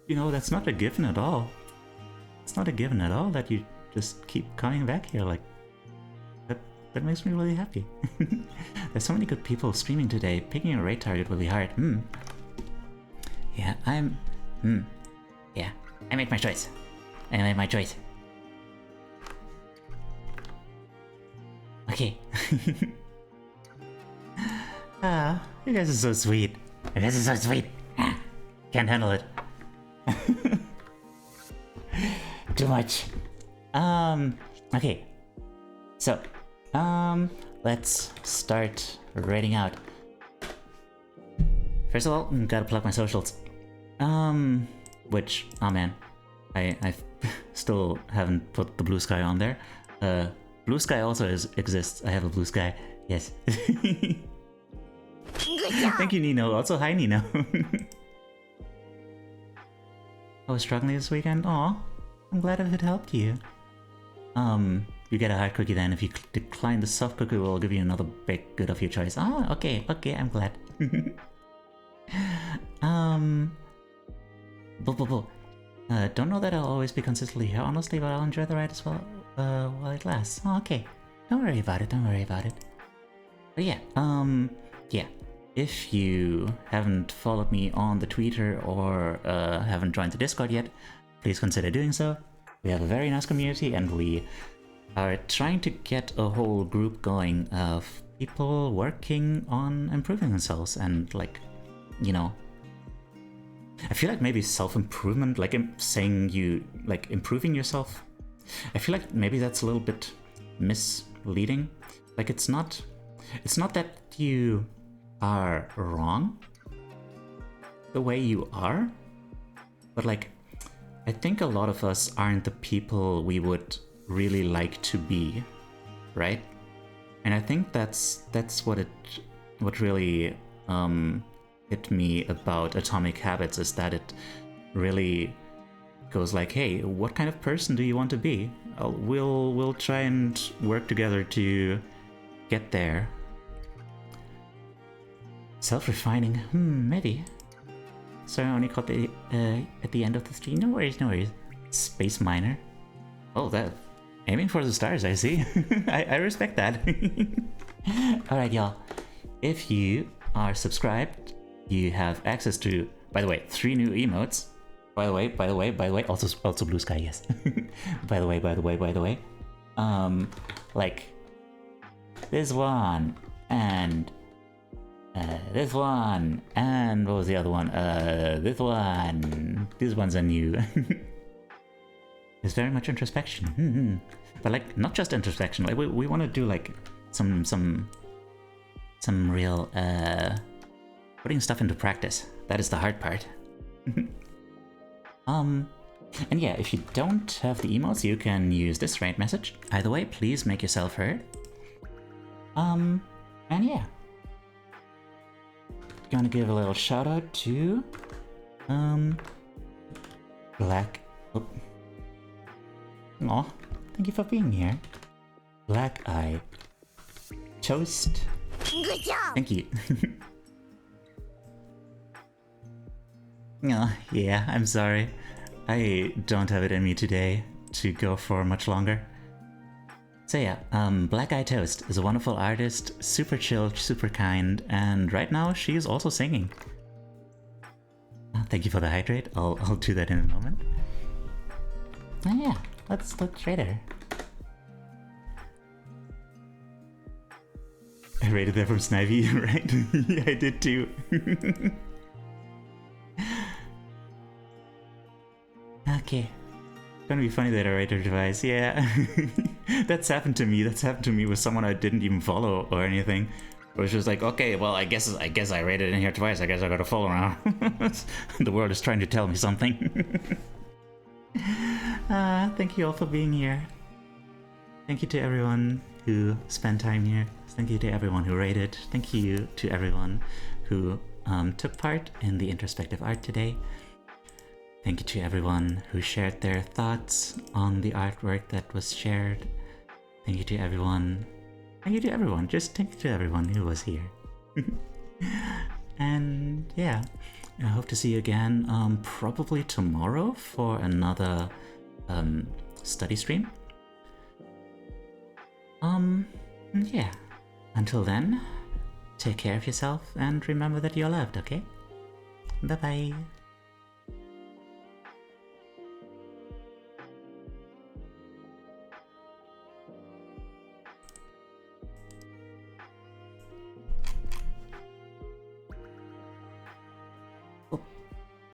you know, that's not a given at all. It's not a given at all that you just keep coming back here. Like that makes me really happy. There's so many good people streaming today. Picking a raid target will be hard. Yeah, yeah, I made my choice. I made my choice. Okay. You guys are so sweet. You guys are so sweet. Can't handle it. Too much. Okay. So, let's start rating out. First of all, gotta plug my socials. Which, oh man, I still haven't put the Blue Sky on there. Blue Sky also exists. I have a Blue Sky. Yes. Thank you, Nino. Also, hi, Nino. I was struggling this weekend. Aw, I'm glad if it helped you. You get a hard cookie then. If you decline the soft cookie, we'll give you another baked good of your choice. Oh, okay, I'm glad. Don't know that I'll always be consistently here, honestly, but I'll enjoy the ride as well while it lasts. Oh, okay. Don't worry about it, But yeah, yeah. If you haven't followed me on the Twitter or haven't joined the Discord yet, please consider doing so. We have a very nice community and we are trying to get a whole group going of people working on improving themselves and like, you know, I feel like maybe self-improvement, like saying you, like improving yourself, I feel like maybe that's a little bit misleading. Like it's not that you are wrong the way you are, but like I think a lot of us aren't the people we would really like to be, right? And I think that's what really hit me about Atomic Habits is that it really goes like, hey, what kind of person do you want to be? We'll try and work together to get there. Self-refining, maybe. Sorry, I only caught the at the end of the stream. No worries. Space Miner. Oh, that aiming for the stars. I see. I respect that. All right, y'all. If you are subscribed, you have access to, by the way, 3 new emotes. By the way. Also Blue Sky. Yes. By the way. Like this one and. This one, and what was the other one? This one. These ones are new. It's very much introspection. But like, not just introspection, like we want to do like some real, putting stuff into practice. That is the hard part. And yeah, if you don't have the emotes, you can use this rate message. Either way, please make yourself heard. And yeah. Gonna give a little shout out to Black. Oh. Aw, thank you for being here. Black Eye Toast. Good job. Thank you. Oh, yeah, I'm sorry. I don't have it in me today to go for much longer. So yeah, Black Eye Toast is a wonderful artist, super chill, super kind, and right now she is also singing. Thank you for the hydrate. I'll do that in a moment. Oh yeah, let's rate her. I rated that from Snivy, right? Yeah, I did too. Okay. Gonna be funny that I rate her twice, yeah. That's happened to me. That's happened to me with someone I didn't even follow or anything. It was just like, okay, well, I guess I rated in here twice. I guess I gotta follow now. The world is trying to tell me something. Thank you all for being here. Thank you to everyone who spent time here. Thank you to everyone who rated. Thank you to everyone who took part in the Introspective Art today. Thank you to everyone who shared their thoughts on the artwork that was shared. Thank you to everyone. Thank you to everyone. Just thank you to everyone who was here. And yeah, I hope to see you again probably tomorrow for another study stream. Yeah. Until then, take care of yourself and remember that you're loved, okay? Bye-bye.